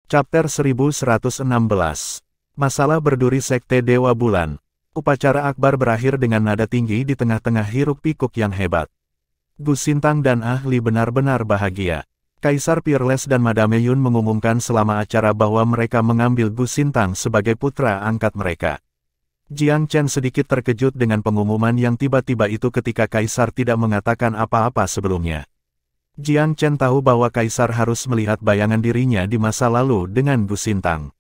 Chapter 1116. Masalah berduri Sekte Dewa Bulan. Upacara akbar berakhir dengan nada tinggi di tengah-tengah hiruk-pikuk yang hebat. Gu Sintang dan ahli benar-benar bahagia. Kaisar Peerless dan Madame Yun mengumumkan selama acara bahwa mereka mengambil Gu Sintang sebagai putra angkat mereka. Jiang Chen sedikit terkejut dengan pengumuman yang tiba-tiba itu ketika Kaisar tidak mengatakan apa-apa sebelumnya. Jiang Chen tahu bahwa Kaisar harus melihat bayangan dirinya di masa lalu dengan Gu Sintang.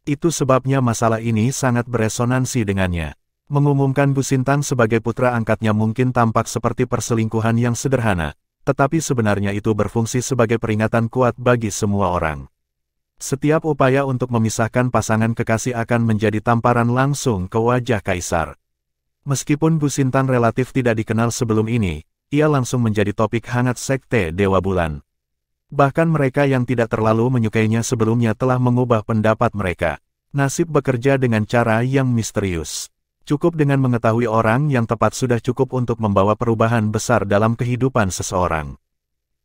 Itu sebabnya masalah ini sangat beresonansi dengannya. Mengumumkan Gu Sintang sebagai putra angkatnya mungkin tampak seperti perselingkuhan yang sederhana, tetapi sebenarnya itu berfungsi sebagai peringatan kuat bagi semua orang. Setiap upaya untuk memisahkan pasangan kekasih akan menjadi tamparan langsung ke wajah Kaisar. Meskipun Gu Sintang relatif tidak dikenal sebelum ini, ia langsung menjadi topik hangat Sekte Dewa Bulan. Bahkan mereka yang tidak terlalu menyukainya sebelumnya telah mengubah pendapat mereka. Nasib bekerja dengan cara yang misterius. Cukup dengan mengetahui orang yang tepat sudah cukup untuk membawa perubahan besar dalam kehidupan seseorang.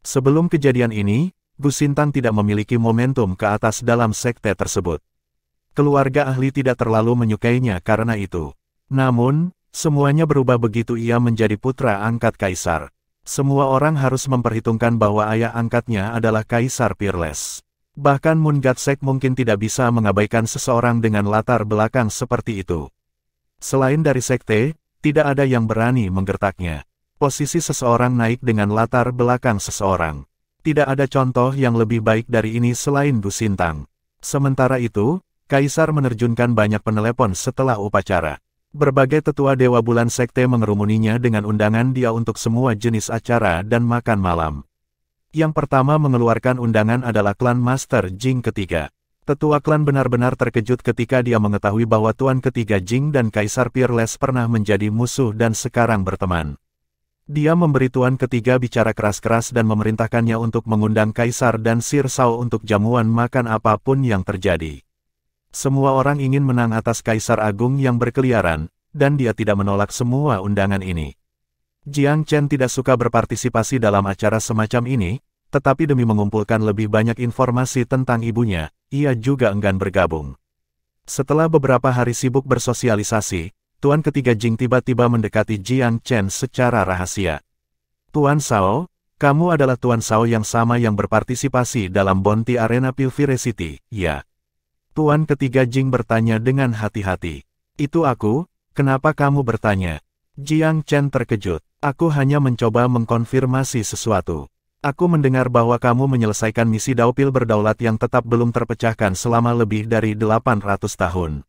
Sebelum kejadian ini, Gu Sintang tidak memiliki momentum ke atas dalam sekte tersebut. Keluarga ahli tidak terlalu menyukainya karena itu. Namun, semuanya berubah begitu ia menjadi putra angkat Kaisar. Semua orang harus memperhitungkan bahwa ayah angkatnya adalah Kaisar Peerless. Bahkan Moon God Sect mungkin tidak bisa mengabaikan seseorang dengan latar belakang seperti itu. Selain dari sekte, tidak ada yang berani menggertaknya. Posisi seseorang naik dengan latar belakang seseorang. Tidak ada contoh yang lebih baik dari ini selain Gu Sintang. Sementara itu, Kaisar menerjunkan banyak penelepon setelah upacara. Berbagai tetua Dewa Bulan Sekte mengerumuninya dengan undangan dia untuk semua jenis acara dan makan malam. Yang pertama mengeluarkan undangan adalah klan Master Jing ketiga. Tetua klan benar-benar terkejut ketika dia mengetahui bahwa Tuan ketiga Jing dan Kaisar Peerless pernah menjadi musuh dan sekarang berteman. Dia memberi Tuan ketiga bicara keras-keras dan memerintahkannya untuk mengundang Kaisar dan Sir Shao untuk jamuan makan apapun yang terjadi. Semua orang ingin menang atas Kaisar Agung yang berkeliaran, dan dia tidak menolak semua undangan ini. Jiang Chen tidak suka berpartisipasi dalam acara semacam ini, tetapi demi mengumpulkan lebih banyak informasi tentang ibunya, ia juga enggan bergabung. Setelah beberapa hari sibuk bersosialisasi, Tuan ketiga Jing tiba-tiba mendekati Jiang Chen secara rahasia. Tuan Shao, kamu adalah Tuan Shao yang sama yang berpartisipasi dalam Bounty Arena Pilfire City, ya? Tuan ketiga Jing bertanya dengan hati-hati. Itu aku, kenapa kamu bertanya? Jiang Chen terkejut. Aku hanya mencoba mengkonfirmasi sesuatu. Aku mendengar bahwa kamu menyelesaikan misi Daupil berdaulat yang tetap belum terpecahkan selama lebih dari 800 tahun.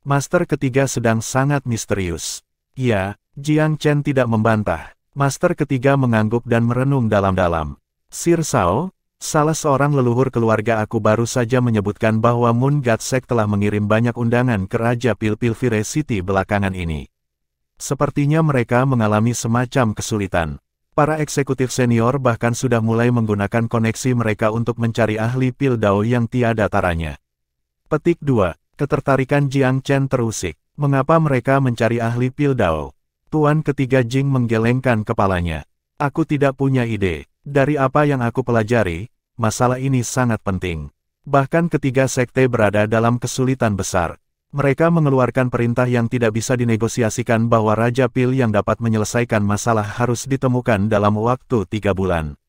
Master ketiga sedang sangat misterius. Ya, Jiang Chen tidak membantah. Master ketiga mengangguk dan merenung dalam-dalam. Sir Shao, salah seorang leluhur keluarga aku baru saja menyebutkan bahwa Moon God Sect telah mengirim banyak undangan ke Raja Pilfire City belakangan ini. Sepertinya mereka mengalami semacam kesulitan. Para eksekutif senior bahkan sudah mulai menggunakan koneksi mereka untuk mencari ahli Pil Dao yang tiada taranya. Petik 2. Ketertarikan Jiang Chen terusik. Mengapa mereka mencari ahli Pil Dao? Tuan ketiga Jing menggelengkan kepalanya. Aku tidak punya ide. Dari apa yang aku pelajari, masalah ini sangat penting. Bahkan ketiga sekte berada dalam kesulitan besar. Mereka mengeluarkan perintah yang tidak bisa dinegosiasikan bahwa Raja Pil yang dapat menyelesaikan masalah harus ditemukan dalam waktu 3 bulan.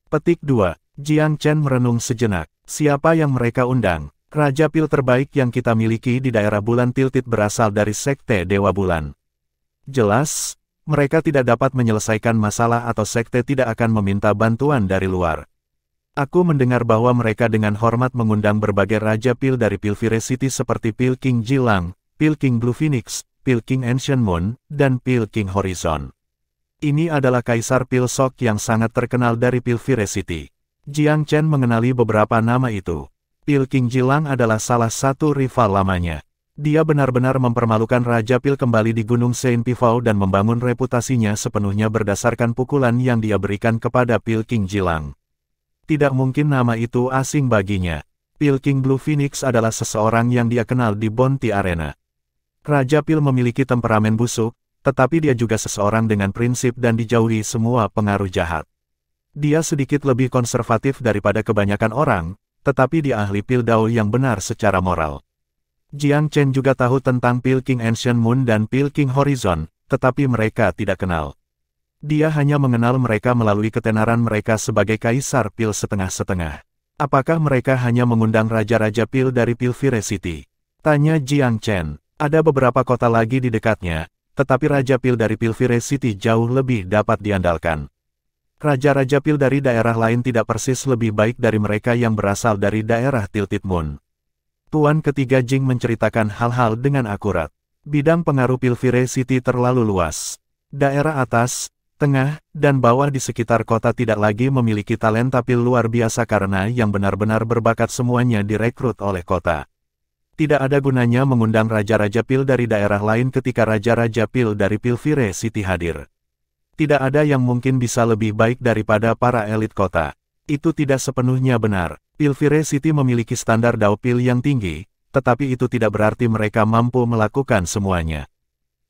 Petik 2. Jiang Chen merenung sejenak. Siapa yang mereka undang? Raja Pil terbaik yang kita miliki di daerah Bulan Tilted berasal dari Sekte Dewa Bulan. Jelas, mereka tidak dapat menyelesaikan masalah atau sekte tidak akan meminta bantuan dari luar. Aku mendengar bahwa mereka dengan hormat mengundang berbagai Raja Pil dari Pilfire City seperti Pil King Jilang, Pil King Blue Phoenix, Pil King Ancient Moon, dan Pil King Horizon. Ini adalah Kaisar Pil Shock yang sangat terkenal dari Pilfire City. Jiang Chen mengenali beberapa nama itu. Pil King Jilang adalah salah satu rival lamanya. Dia benar-benar mempermalukan Raja Pil kembali di Gunung Saint Pifao dan membangun reputasinya sepenuhnya berdasarkan pukulan yang dia berikan kepada Pil King Jilang. Tidak mungkin nama itu asing baginya. Pil King Blue Phoenix adalah seseorang yang dia kenal di Bounty Arena. Raja Pil memiliki temperamen busuk, tetapi dia juga seseorang dengan prinsip dan dijauhi semua pengaruh jahat. Dia sedikit lebih konservatif daripada kebanyakan orang, tetapi dia ahli pil Dao yang benar secara moral. Jiang Chen juga tahu tentang pil King Ancient Moon dan pil King Horizon, tetapi mereka tidak kenal. Dia hanya mengenal mereka melalui ketenaran mereka sebagai kaisar pil setengah-setengah. Apakah mereka hanya mengundang raja-raja pil dari Pilvire City? Tanya Jiang Chen. Ada beberapa kota lagi di dekatnya, tetapi raja pil dari Pilvire City jauh lebih dapat diandalkan. Raja-raja pil dari daerah lain tidak persis lebih baik dari mereka yang berasal dari daerah Tilted Moon. Tuan ketiga Jing menceritakan hal-hal dengan akurat. Bidang pengaruh Pilvire City terlalu luas. Daerah atas, tengah, dan bawah di sekitar kota tidak lagi memiliki talenta pil luar biasa karena yang benar-benar berbakat semuanya direkrut oleh kota. Tidak ada gunanya mengundang raja-raja pil dari daerah lain ketika raja-raja pil dari Pilvire City hadir. Tidak ada yang mungkin bisa lebih baik daripada para elit kota. Itu tidak sepenuhnya benar. Pilvire City memiliki standar Dao pil yang tinggi, tetapi itu tidak berarti mereka mampu melakukan semuanya.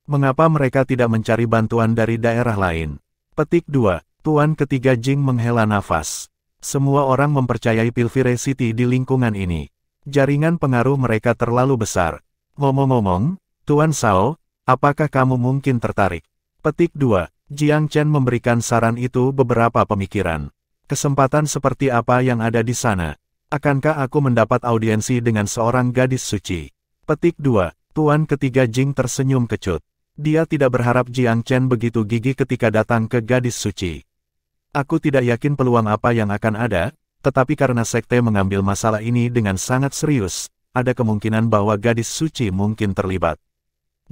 Mengapa mereka tidak mencari bantuan dari daerah lain? Petik 2. Tuan ketiga Jing menghela nafas. Semua orang mempercayai Pilvire City di lingkungan ini. Jaringan pengaruh mereka terlalu besar. Ngomong-ngomong, Tuan Sao, apakah kamu mungkin tertarik? Petik 2. Jiang Chen memberikan saran itu beberapa pemikiran. Kesempatan seperti apa yang ada di sana? Akankah aku mendapat audiensi dengan seorang gadis suci? Petik 2. Tuan ketiga Jing tersenyum kecut. Dia tidak berharap Jiang Chen begitu gigih ketika datang ke gadis suci. Aku tidak yakin peluang apa yang akan ada, tetapi karena sekte mengambil masalah ini dengan sangat serius, ada kemungkinan bahwa gadis suci mungkin terlibat.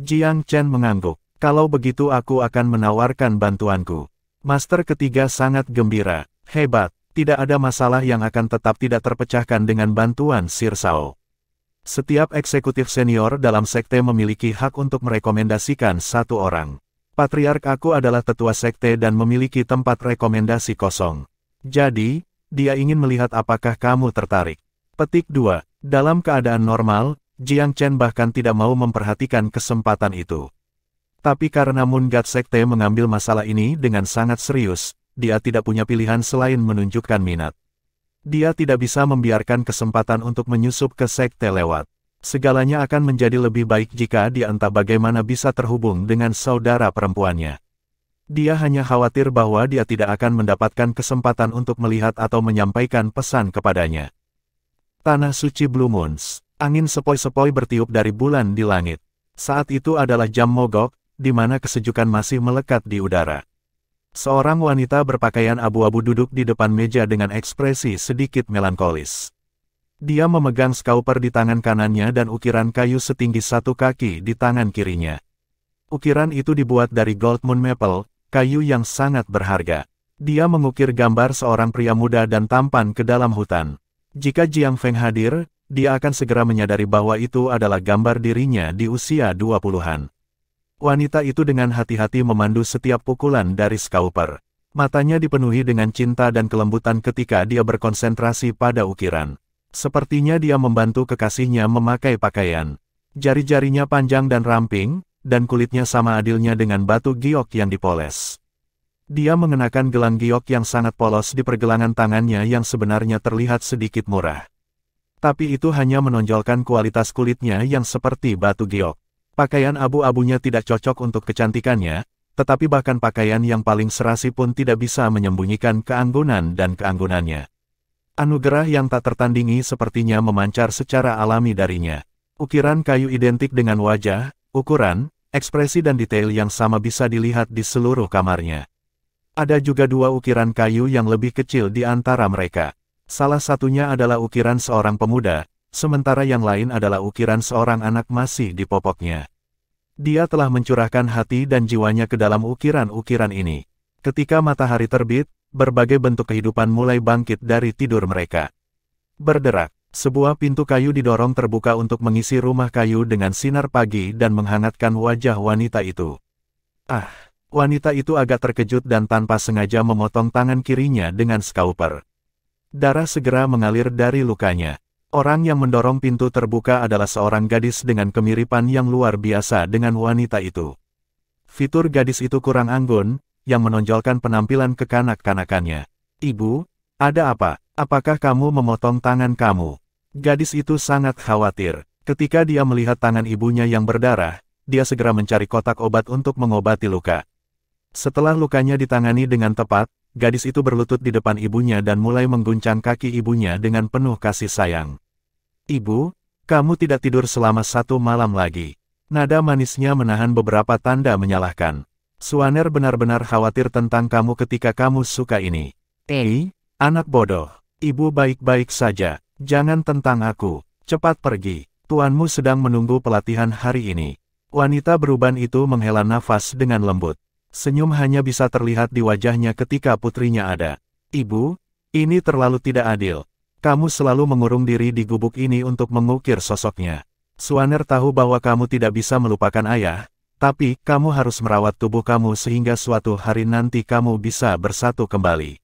Jiang Chen mengangguk. Kalau begitu aku akan menawarkan bantuanku. Master ketiga sangat gembira. Hebat, tidak ada masalah yang akan tetap tidak terpecahkan dengan bantuan Sir Sao. Setiap eksekutif senior dalam sekte memiliki hak untuk merekomendasikan satu orang. Patriark aku adalah tetua sekte dan memiliki tempat rekomendasi kosong. Jadi, dia ingin melihat apakah kamu tertarik. Petik 2. Dalam keadaan normal, Jiang Chen bahkan tidak mau memperhatikan kesempatan itu. Tapi karena Moon God Sekte mengambil masalah ini dengan sangat serius, dia tidak punya pilihan selain menunjukkan minat. Dia tidak bisa membiarkan kesempatan untuk menyusup ke sekte lewat. Segalanya akan menjadi lebih baik jika dia entah bagaimana bisa terhubung dengan saudara perempuannya. Dia hanya khawatir bahwa dia tidak akan mendapatkan kesempatan untuk melihat atau menyampaikan pesan kepadanya. Tanah suci Blue Moons. Angin sepoi-sepoi bertiup dari bulan di langit. Saat itu adalah jam mogok, di mana kesejukan masih melekat di udara. Seorang wanita berpakaian abu-abu duduk di depan meja dengan ekspresi sedikit melankolis. Dia memegang scalper di tangan kanannya dan ukiran kayu setinggi 1 kaki di tangan kirinya. Ukiran itu dibuat dari Gold Moon Maple, kayu yang sangat berharga. Dia mengukir gambar seorang pria muda dan tampan ke dalam hutan. Jika Jiang Feng hadir, dia akan segera menyadari bahwa itu adalah gambar dirinya di usia 20-an. Wanita itu dengan hati-hati memandu setiap pukulan dari scalper. Matanya dipenuhi dengan cinta dan kelembutan ketika dia berkonsentrasi pada ukiran. Sepertinya dia membantu kekasihnya memakai pakaian. Jari-jarinya panjang dan ramping, dan kulitnya sama adilnya dengan batu giok yang dipoles. Dia mengenakan gelang giok yang sangat polos di pergelangan tangannya yang sebenarnya terlihat sedikit murah. Tapi itu hanya menonjolkan kualitas kulitnya yang seperti batu giok. Pakaian abu-abunya tidak cocok untuk kecantikannya, tetapi bahkan pakaian yang paling serasi pun tidak bisa menyembunyikan keanggunan dan keanggunannya. Anugerah yang tak tertandingi sepertinya memancar secara alami darinya. Ukiran kayu identik dengan wajah, ukuran, ekspresi dan detail yang sama bisa dilihat di seluruh kamarnya. Ada juga 2 ukiran kayu yang lebih kecil di antara mereka. Salah satunya adalah ukiran seorang pemuda, sementara yang lain adalah ukiran seorang anak masih di popoknya. Dia telah mencurahkan hati dan jiwanya ke dalam ukiran-ukiran ini. Ketika matahari terbit, berbagai bentuk kehidupan mulai bangkit dari tidur mereka. Berderak, sebuah pintu kayu didorong terbuka untuk mengisi rumah kayu dengan sinar pagi dan menghangatkan wajah wanita itu. Wanita itu agak terkejut dan tanpa sengaja memotong tangan kirinya dengan scalper. Darah segera mengalir dari lukanya. Orang yang mendorong pintu terbuka adalah seorang gadis dengan kemiripan yang luar biasa dengan wanita itu. Fitur gadis itu kurang anggun, yang menonjolkan penampilan kekanak-kanakannya. Ibu, Ada apa? Apakah kamu memotong tangan kamu? Gadis itu sangat khawatir. Ketika dia melihat tangan ibunya yang berdarah, dia segera mencari kotak obat untuk mengobati luka. Setelah lukanya ditangani dengan tepat, gadis itu berlutut di depan ibunya dan mulai mengguncang kaki ibunya dengan penuh kasih sayang. Ibu, kamu tidak tidur selama 1 malam lagi. Nada manisnya menahan beberapa tanda menyalahkan. Suaner benar-benar khawatir tentang kamu ketika kamu suka ini. Anak bodoh. Ibu baik-baik saja. Jangan tentang aku. Cepat pergi. Tuanmu sedang menunggu pelatihan hari ini. Wanita beruban itu menghela nafas dengan lembut. Senyum hanya bisa terlihat di wajahnya ketika putrinya ada. Ibu, ini terlalu tidak adil. Kamu selalu mengurung diri di gubuk ini untuk mengukir sosoknya. Suaner tahu bahwa kamu tidak bisa melupakan ayah, tapi kamu harus merawat tubuh kamu sehingga suatu hari nanti kamu bisa bersatu kembali.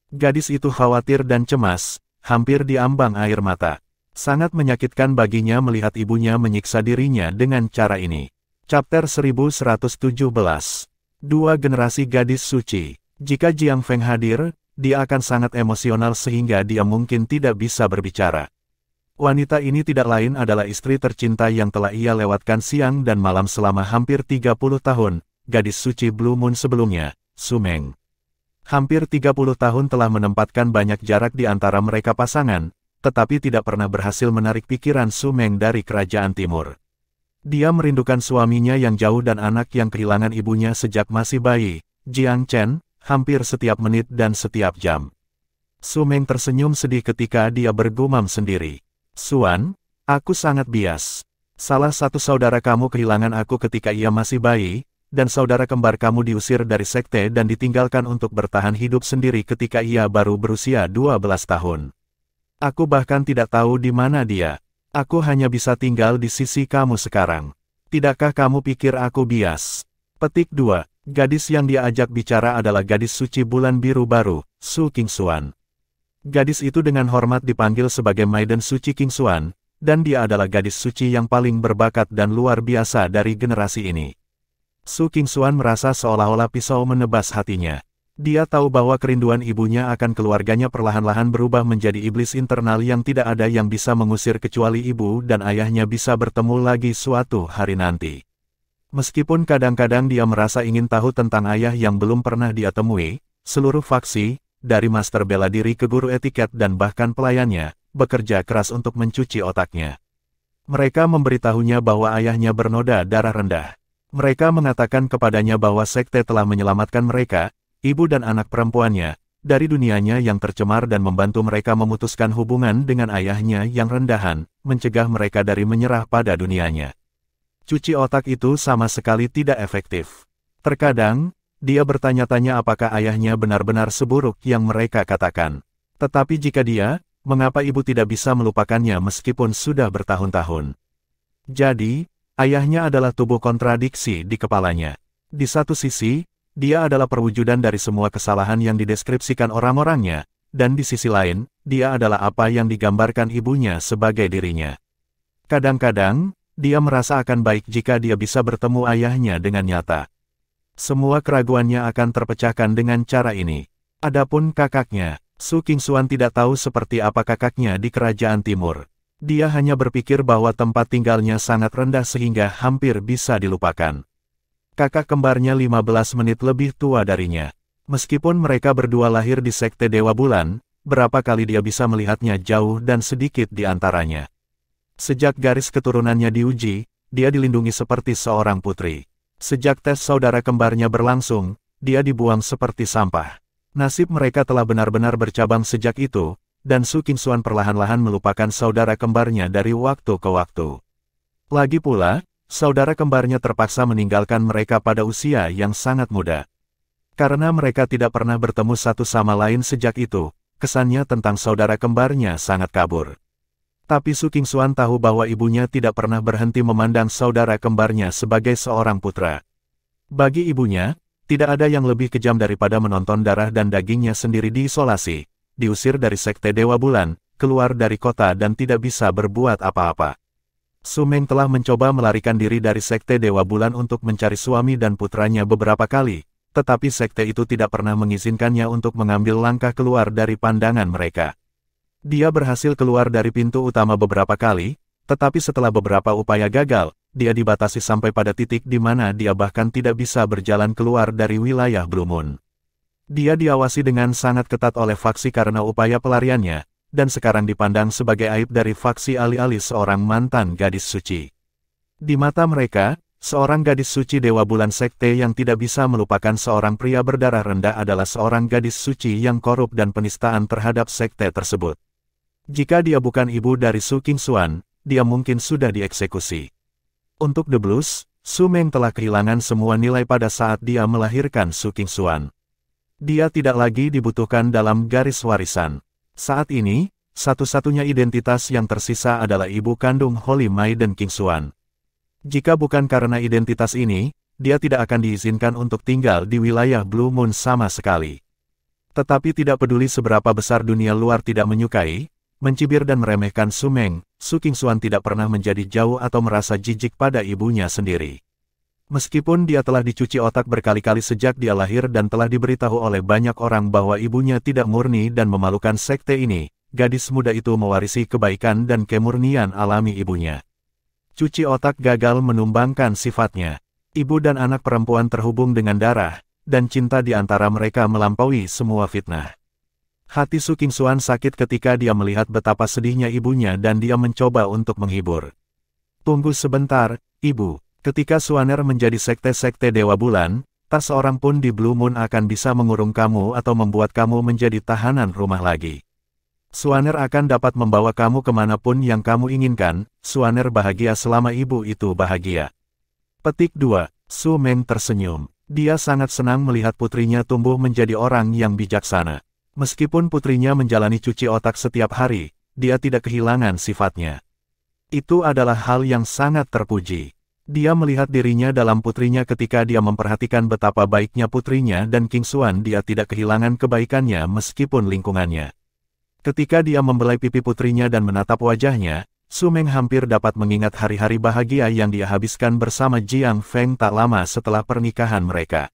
Gadis itu khawatir dan cemas, hampir diambang air mata. Sangat menyakitkan baginya melihat ibunya menyiksa dirinya dengan cara ini. Chapter 1117. 2 generasi gadis suci. Jika Jiang Feng hadir, dia akan sangat emosional sehingga dia mungkin tidak bisa berbicara. Wanita ini tidak lain adalah istri tercinta yang telah ia lewatkan siang dan malam selama hampir 30 tahun, gadis suci Blue Moon sebelumnya, Su Meng. Hampir 30 tahun telah menempatkan banyak jarak di antara mereka pasangan, tetapi tidak pernah berhasil menarik pikiran Su Meng dari kerajaan timur. Dia merindukan suaminya yang jauh dan anak yang kehilangan ibunya sejak masih bayi, Jiang Chen, hampir setiap menit dan setiap jam. Su Meng tersenyum sedih ketika dia bergumam sendiri. Suan, aku sangat bias. Salah satu saudara kamu kehilangan aku ketika ia masih bayi, dan saudara kembar kamu diusir dari sekte dan ditinggalkan untuk bertahan hidup sendiri ketika ia baru berusia 12 tahun. Aku bahkan tidak tahu di mana dia. Aku hanya bisa tinggal di sisi kamu sekarang. Tidakkah kamu pikir aku bias? Petik 2. Gadis yang dia ajak bicara adalah gadis suci bulan biru baru, Su Qingxuan. Gadis itu dengan hormat dipanggil sebagai Maiden Suci Qingxuan, dan dia adalah gadis suci yang paling berbakat dan luar biasa dari generasi ini. Su Qingxuan merasa seolah-olah pisau menebas hatinya. Dia tahu bahwa kerinduan ibunya akan keluarganya perlahan-lahan berubah menjadi iblis internal yang tidak ada yang bisa mengusir kecuali ibu dan ayahnya bisa bertemu lagi suatu hari nanti. Meskipun kadang-kadang dia merasa ingin tahu tentang ayah yang belum pernah dia temui, seluruh faksi, dari master bela diri ke guru etiket dan bahkan pelayannya, bekerja keras untuk mencuci otaknya. Mereka memberitahunya bahwa ayahnya bernoda darah rendah. Mereka mengatakan kepadanya bahwa sekte telah menyelamatkan mereka, ibu dan anak perempuannya, dari dunianya yang tercemar dan membantu mereka memutuskan hubungan dengan ayahnya yang rendahan, mencegah mereka dari menyerah pada dunianya. Cuci otak itu sama sekali tidak efektif. Terkadang, dia bertanya-tanya apakah ayahnya benar-benar seburuk yang mereka katakan. Tetapi jika dia, mengapa ibu tidak bisa melupakannya meskipun sudah bertahun-tahun? Jadi, ayahnya adalah tubuh kontradiksi di kepalanya. Di satu sisi, dia adalah perwujudan dari semua kesalahan yang dideskripsikan orang-orangnya, dan di sisi lain, dia adalah apa yang digambarkan ibunya sebagai dirinya. Kadang-kadang, dia merasa akan baik jika dia bisa bertemu ayahnya dengan nyata. Semua keraguannya akan terpecahkan dengan cara ini. Adapun kakaknya, Su Qingxuan tidak tahu seperti apa kakaknya di kerajaan timur. Dia hanya berpikir bahwa tempat tinggalnya sangat rendah sehingga hampir bisa dilupakan. Kakak kembarnya 15 menit lebih tua darinya. Meskipun mereka berdua lahir di sekte Dewa Bulan, berapa kali dia bisa melihatnya jauh dan sedikit di antaranya. Sejak garis keturunannya diuji, dia dilindungi seperti seorang putri. Sejak tes saudara kembarnya berlangsung, dia dibuang seperti sampah. Nasib mereka telah benar-benar bercabang sejak itu, dan Su Qingxuan perlahan-lahan melupakan saudara kembarnya dari waktu ke waktu. Lagi pula, saudara kembarnya terpaksa meninggalkan mereka pada usia yang sangat muda. Karena mereka tidak pernah bertemu satu sama lain sejak itu, kesannya tentang saudara kembarnya sangat kabur. Tapi Su Qingxuan tahu bahwa ibunya tidak pernah berhenti memandang saudara kembarnya sebagai seorang putra. Bagi ibunya, tidak ada yang lebih kejam daripada menonton darah dan dagingnya sendiri diisolasi, diusir dari sekte Dewa Bulan, keluar dari kota dan tidak bisa berbuat apa-apa. Su Meng telah mencoba melarikan diri dari sekte Dewa Bulan untuk mencari suami dan putranya beberapa kali, tetapi sekte itu tidak pernah mengizinkannya untuk mengambil langkah keluar dari pandangan mereka. Dia berhasil keluar dari pintu utama beberapa kali, tetapi setelah beberapa upaya gagal, dia dibatasi sampai pada titik di mana dia bahkan tidak bisa berjalan keluar dari wilayah Blue Moon. Dia diawasi dengan sangat ketat oleh faksi karena upaya pelariannya, dan sekarang dipandang sebagai aib dari faksi alih-alih seorang mantan gadis suci. Di mata mereka, seorang gadis suci Dewa Bulan Sekte yang tidak bisa melupakan seorang pria berdarah rendah adalah seorang gadis suci yang korup dan penistaan terhadap sekte tersebut. Jika dia bukan ibu dari Su Qingxuan, dia mungkin sudah dieksekusi. Untuk The Blues, Su Meng telah kehilangan semua nilai pada saat dia melahirkan Su Qingxuan. Dia tidak lagi dibutuhkan dalam garis warisan. Saat ini, satu-satunya identitas yang tersisa adalah ibu kandung Holy Maiden Qingxuan. Jika bukan karena identitas ini, dia tidak akan diizinkan untuk tinggal di wilayah Blue Moon sama sekali. Tetapi tidak peduli seberapa besar dunia luar tidak menyukai, mencibir dan meremehkan Su Meng, Su Qingxuan tidak pernah menjadi jauh atau merasa jijik pada ibunya sendiri. Meskipun dia telah dicuci otak berkali-kali sejak dia lahir dan telah diberitahu oleh banyak orang bahwa ibunya tidak murni dan memalukan sekte ini, gadis muda itu mewarisi kebaikan dan kemurnian alami ibunya. Cuci otak gagal menumbangkan sifatnya. Ibu dan anak perempuan terhubung dengan darah, dan cinta di antara mereka melampaui semua fitnah. Hati Su Qingxuan sakit ketika dia melihat betapa sedihnya ibunya dan dia mencoba untuk menghibur. Tunggu sebentar, ibu. Ketika Suaner menjadi sekte-sekte Dewa Bulan, tak seorang pun di Blue Moon akan bisa mengurung kamu atau membuat kamu menjadi tahanan rumah lagi. Suaner akan dapat membawa kamu kemanapun yang kamu inginkan. Suaner bahagia selama ibu itu bahagia. Petik 2. Su Meng tersenyum. Dia sangat senang melihat putrinya tumbuh menjadi orang yang bijaksana. Meskipun putrinya menjalani cuci otak setiap hari, dia tidak kehilangan sifatnya. Itu adalah hal yang sangat terpuji. Dia melihat dirinya dalam putrinya ketika dia memperhatikan betapa baiknya putrinya dan Qingxuan dia tidak kehilangan kebaikannya meskipun lingkungannya. Ketika dia membelai pipi putrinya dan menatap wajahnya, Su Meng hampir dapat mengingat hari-hari bahagia yang dia habiskan bersama Jiang Feng tak lama setelah pernikahan mereka.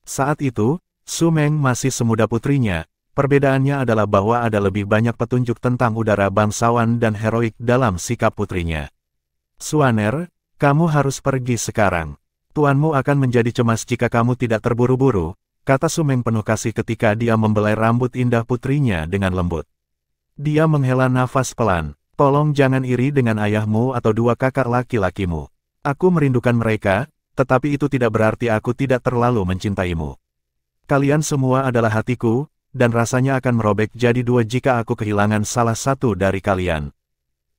Saat itu, Su Meng masih semuda putrinya, perbedaannya adalah bahwa ada lebih banyak petunjuk tentang udara bangsawan dan heroik dalam sikap putrinya. Suaner, kamu harus pergi sekarang. Tuanmu akan menjadi cemas jika kamu tidak terburu-buru, kata Su Meng penuh kasih ketika dia membelai rambut indah putrinya dengan lembut. Dia menghela nafas pelan. Tolong jangan iri dengan ayahmu atau dua kakak laki-lakimu. Aku merindukan mereka, tetapi itu tidak berarti aku tidak terlalu mencintaimu. Kalian semua adalah hatiku, dan rasanya akan merobek jadi dua jika aku kehilangan salah satu dari kalian.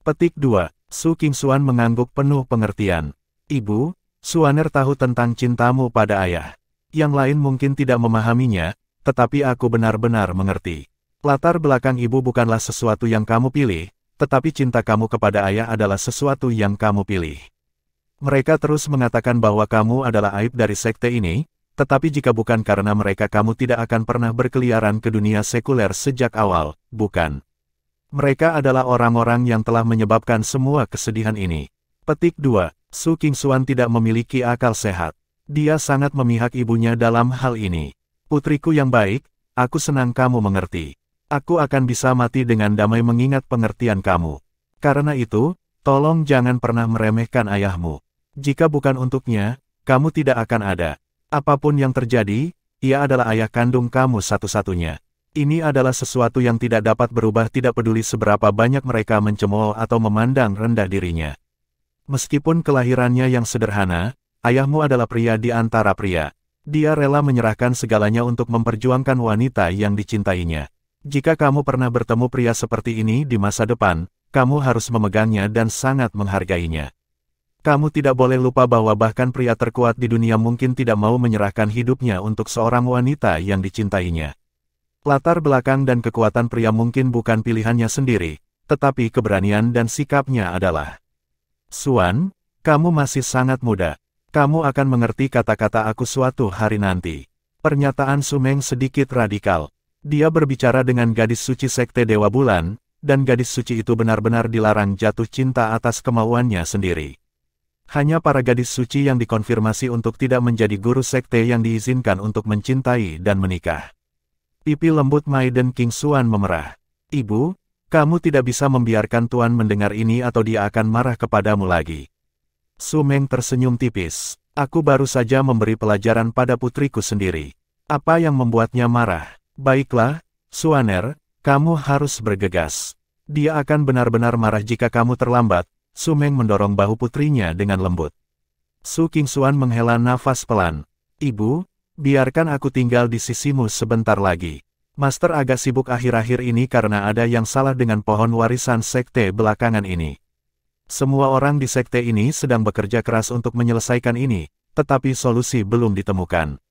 Petik 2. Su Qingxuan mengangguk penuh pengertian. Ibu, Suaner tahu tentang cintamu pada ayah. Yang lain mungkin tidak memahaminya, tetapi aku benar-benar mengerti. Latar belakang ibu bukanlah sesuatu yang kamu pilih, tetapi cinta kamu kepada ayah adalah sesuatu yang kamu pilih. Mereka terus mengatakan bahwa kamu adalah aib dari sekte ini, tetapi jika bukan karena mereka kamu tidak akan pernah berkeliaran ke dunia sekuler sejak awal, bukan? Mereka adalah orang-orang yang telah menyebabkan semua kesedihan ini. Petik 2. Su Qingxuan tidak memiliki akal sehat. Dia sangat memihak ibunya dalam hal ini. Putriku yang baik, aku senang kamu mengerti. Aku akan bisa mati dengan damai mengingat pengertian kamu. Karena itu, tolong jangan pernah meremehkan ayahmu. Jika bukan untuknya, kamu tidak akan ada. Apapun yang terjadi, ia adalah ayah kandung kamu satu-satunya. Ini adalah sesuatu yang tidak dapat berubah tidak peduli seberapa banyak mereka mencemooh atau memandang rendah dirinya. Meskipun kelahirannya yang sederhana, ayahmu adalah pria di antara pria. Dia rela menyerahkan segalanya untuk memperjuangkan wanita yang dicintainya. Jika kamu pernah bertemu pria seperti ini di masa depan, kamu harus memegangnya dan sangat menghargainya. Kamu tidak boleh lupa bahwa bahkan pria terkuat di dunia mungkin tidak mau menyerahkan hidupnya untuk seorang wanita yang dicintainya. Latar belakang dan kekuatan pria mungkin bukan pilihannya sendiri, tetapi keberanian dan sikapnya adalah. Suan, kamu masih sangat muda. Kamu akan mengerti kata-kata aku suatu hari nanti. Pernyataan Su Meng sedikit radikal. Dia berbicara dengan gadis suci sekte Dewa Bulan, dan gadis suci itu benar-benar dilarang jatuh cinta atas kemauannya sendiri. Hanya para gadis suci yang dikonfirmasi untuk tidak menjadi guru sekte yang diizinkan untuk mencintai dan menikah. Pipi lembut Maiden King Xuan memerah. Ibu, kamu tidak bisa membiarkan Tuan mendengar ini atau dia akan marah kepadamu lagi. Su Meng tersenyum tipis. Aku baru saja memberi pelajaran pada putriku sendiri. Apa yang membuatnya marah? Baiklah, Xuaner, kamu harus bergegas. Dia akan benar-benar marah jika kamu terlambat. Su Meng mendorong bahu putrinya dengan lembut. Su Qingxuan menghela nafas pelan. Ibu, biarkan aku tinggal di sisimu sebentar lagi. Master agak sibuk akhir-akhir ini karena ada yang salah dengan pohon warisan sekte belakangan ini. Semua orang di sekte ini sedang bekerja keras untuk menyelesaikan ini, tetapi solusi belum ditemukan.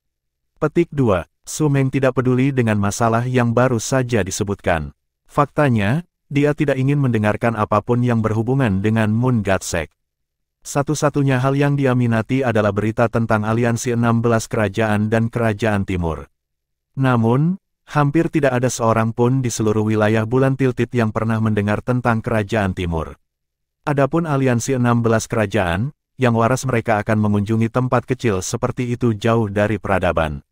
Petik 2. Su Meng tidak peduli dengan masalah yang baru saja disebutkan. Faktanya, dia tidak ingin mendengarkan apapun yang berhubungan dengan Moon God Sect. Satu-satunya hal yang dia minati adalah berita tentang aliansi 16 kerajaan dan kerajaan timur. Namun, hampir tidak ada seorang pun di seluruh wilayah Bulan Tiltit yang pernah mendengar tentang kerajaan timur. Adapun aliansi 16 kerajaan, yang waras mereka akan mengunjungi tempat kecil seperti itu jauh dari peradaban.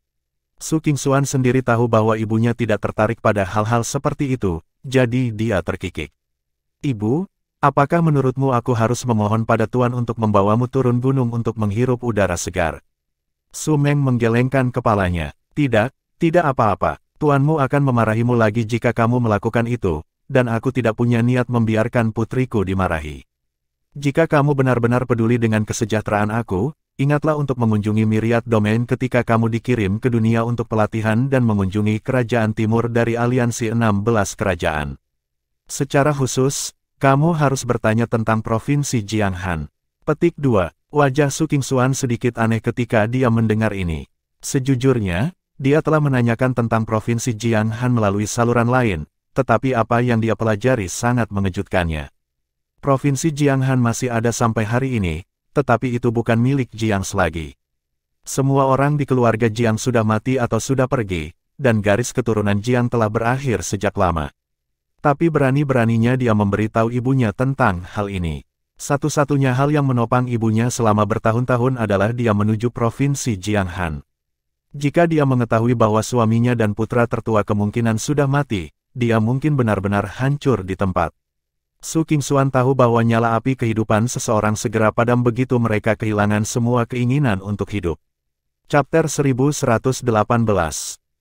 Su Qingxuan sendiri tahu bahwa ibunya tidak tertarik pada hal-hal seperti itu, jadi dia terkikik. Ibu, apakah menurutmu aku harus memohon pada Tuan untuk membawamu turun gunung untuk menghirup udara segar? Su Meng menggelengkan kepalanya. Tidak apa-apa. Tuanmu akan memarahimu lagi jika kamu melakukan itu, dan aku tidak punya niat membiarkan putriku dimarahi. Jika kamu benar-benar peduli dengan kesejahteraan aku, ingatlah untuk mengunjungi Myriad Domain ketika kamu dikirim ke dunia untuk pelatihan dan mengunjungi kerajaan timur dari aliansi 16 kerajaan. Secara khusus, kamu harus bertanya tentang provinsi Jianghan. Petik 2. Wajah Su Qingxuan sedikit aneh ketika dia mendengar ini. Sejujurnya, dia telah menanyakan tentang provinsi Jianghan melalui saluran lain, tetapi apa yang dia pelajari sangat mengejutkannya. Provinsi Jianghan masih ada sampai hari ini, tetapi itu bukan milik Jiangsu lagi. Semua orang di keluarga Jiang sudah mati atau sudah pergi, dan garis keturunan Jiang telah berakhir sejak lama. Tapi berani-beraninya dia memberitahu ibunya tentang hal ini. Satu-satunya hal yang menopang ibunya selama bertahun-tahun adalah dia menuju provinsi Jianghan. Jika dia mengetahui bahwa suaminya dan putra tertua kemungkinan sudah mati, dia mungkin benar-benar hancur di tempat. Su Qingxuan tahu bahwa nyala api kehidupan seseorang segera padam begitu mereka kehilangan semua keinginan untuk hidup. Chapter 1118.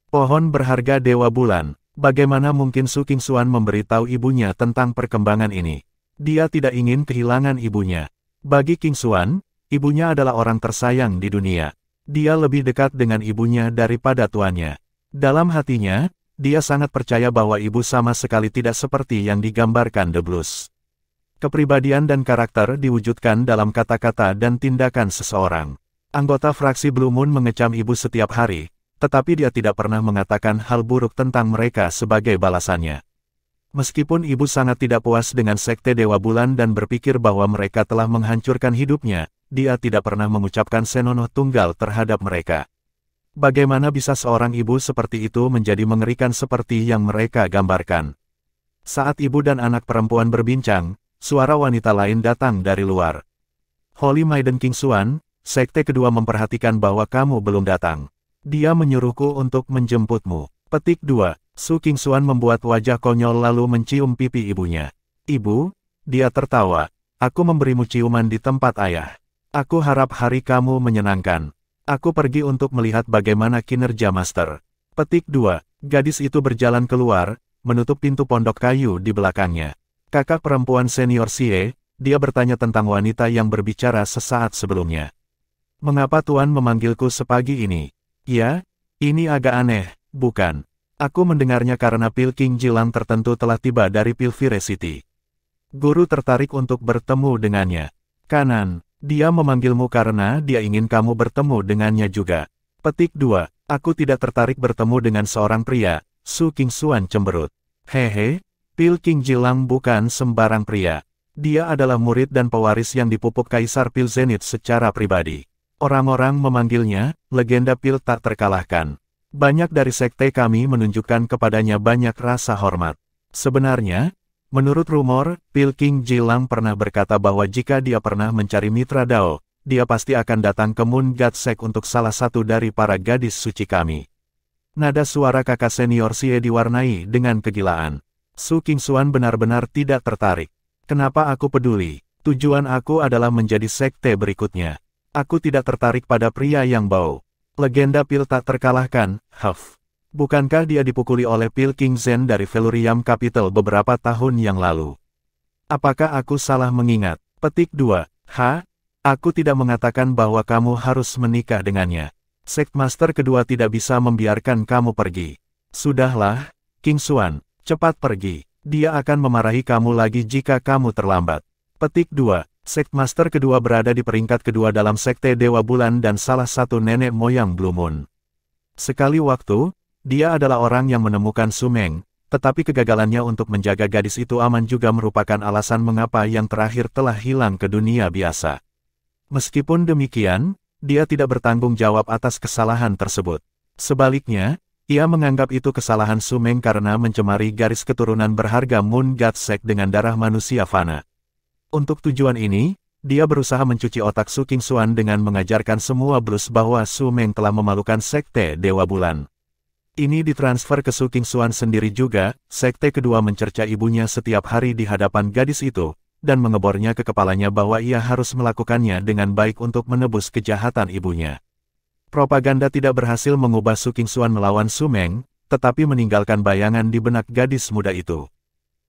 Pohon berharga Dewa Bulan. Bagaimana mungkin Su Qingxuan memberitahu ibunya tentang perkembangan ini? Dia tidak ingin kehilangan ibunya. Bagi Qingxuan, ibunya adalah orang tersayang di dunia. Dia lebih dekat dengan ibunya daripada tuannya. Dalam hatinya, dia sangat percaya bahwa ibu sama sekali tidak seperti yang digambarkan The Blues. Kepribadian dan karakter diwujudkan dalam kata-kata dan tindakan seseorang. Anggota fraksi Blue Moon mengecam ibu setiap hari, tetapi dia tidak pernah mengatakan hal buruk tentang mereka sebagai balasannya. Meskipun ibu sangat tidak puas dengan sekte Dewa Bulan dan berpikir bahwa mereka telah menghancurkan hidupnya, dia tidak pernah mengucapkan senonoh tunggal terhadap mereka. Bagaimana bisa seorang ibu seperti itu menjadi mengerikan seperti yang mereka gambarkan? Saat ibu dan anak perempuan berbincang, suara wanita lain datang dari luar. Holy Maiden Qingxuan, sekte kedua memperhatikan bahwa kamu belum datang. Dia menyuruhku untuk menjemputmu. Petik 2. Su Qingxuan membuat wajah konyol lalu mencium pipi ibunya. Ibu, dia tertawa. Aku memberimu ciuman di tempat ayah. Aku harap hari kamu menyenangkan. Aku pergi untuk melihat bagaimana kinerja Master. Petik 2. Gadis itu berjalan keluar, menutup pintu pondok kayu di belakangnya. Kakak perempuan senior Xie, dia bertanya tentang wanita yang berbicara sesaat sebelumnya. Mengapa Tuan memanggilku sepagi ini? Ya, ini agak aneh, bukan? Aku mendengarnya karena Pil King Jilang tertentu telah tiba dari Pilvire City. Guru tertarik untuk bertemu dengannya. Kanan. Dia memanggilmu karena dia ingin kamu bertemu dengannya juga. Petik 2. Aku tidak tertarik bertemu dengan seorang pria, Su Qingxuan cemberut. Hehe, Pil King Jilang bukan sembarang pria. Dia adalah murid dan pewaris yang dipupuk Kaisar Pil Zenith secara pribadi. Orang-orang memanggilnya, legenda Pil tak terkalahkan. Banyak dari sekte kami menunjukkan kepadanya banyak rasa hormat. Sebenarnya, Menurut rumor, Pil King Jilang pernah berkata bahwa jika dia pernah mencari mitra Dao, dia pasti akan datang ke Moon God Sect untuk salah satu dari para gadis suci kami. Nada suara kakak senior Xie diwarnai dengan kegilaan. Su Qingshuan benar-benar tidak tertarik. Kenapa aku peduli? Tujuan aku adalah menjadi sekte berikutnya. Aku tidak tertarik pada pria yang bau. Legenda pil tak terkalahkan, Huff. Bukankah dia dipukuli oleh Pil King Zen dari Velurium Capital beberapa tahun yang lalu? Apakah aku salah mengingat? Petik 2. Aku tidak mengatakan bahwa kamu harus menikah dengannya. Sektmaster kedua tidak bisa membiarkan kamu pergi. Sudahlah, Qingshuan, cepat pergi. Dia akan memarahi kamu lagi jika kamu terlambat. Petik 2. Sektmaster kedua berada di peringkat kedua dalam Sekte Dewa Bulan dan salah satu nenek moyang Blue Moon. Sekali waktu, dia adalah orang yang menemukan Su Meng, tetapi kegagalannya untuk menjaga gadis itu aman juga merupakan alasan mengapa yang terakhir telah hilang ke dunia biasa. Meskipun demikian, dia tidak bertanggung jawab atas kesalahan tersebut. Sebaliknya, ia menganggap itu kesalahan Su Meng karena mencemari garis keturunan berharga Moon God Sect dengan darah manusia fana. Untuk tujuan ini, dia berusaha mencuci otak Su Qingshuan dengan mengajarkan semua blues bahwa Su Meng telah memalukan Sekte Dewa Bulan. Ini ditransfer ke Su Qingshuan sendiri juga. Sekte kedua mencerca ibunya setiap hari di hadapan gadis itu, dan mengebornya ke kepalanya bahwa ia harus melakukannya dengan baik untuk menebus kejahatan ibunya. Propaganda tidak berhasil mengubah Su Qingshuan melawan Su Meng, tetapi meninggalkan bayangan di benak gadis muda itu.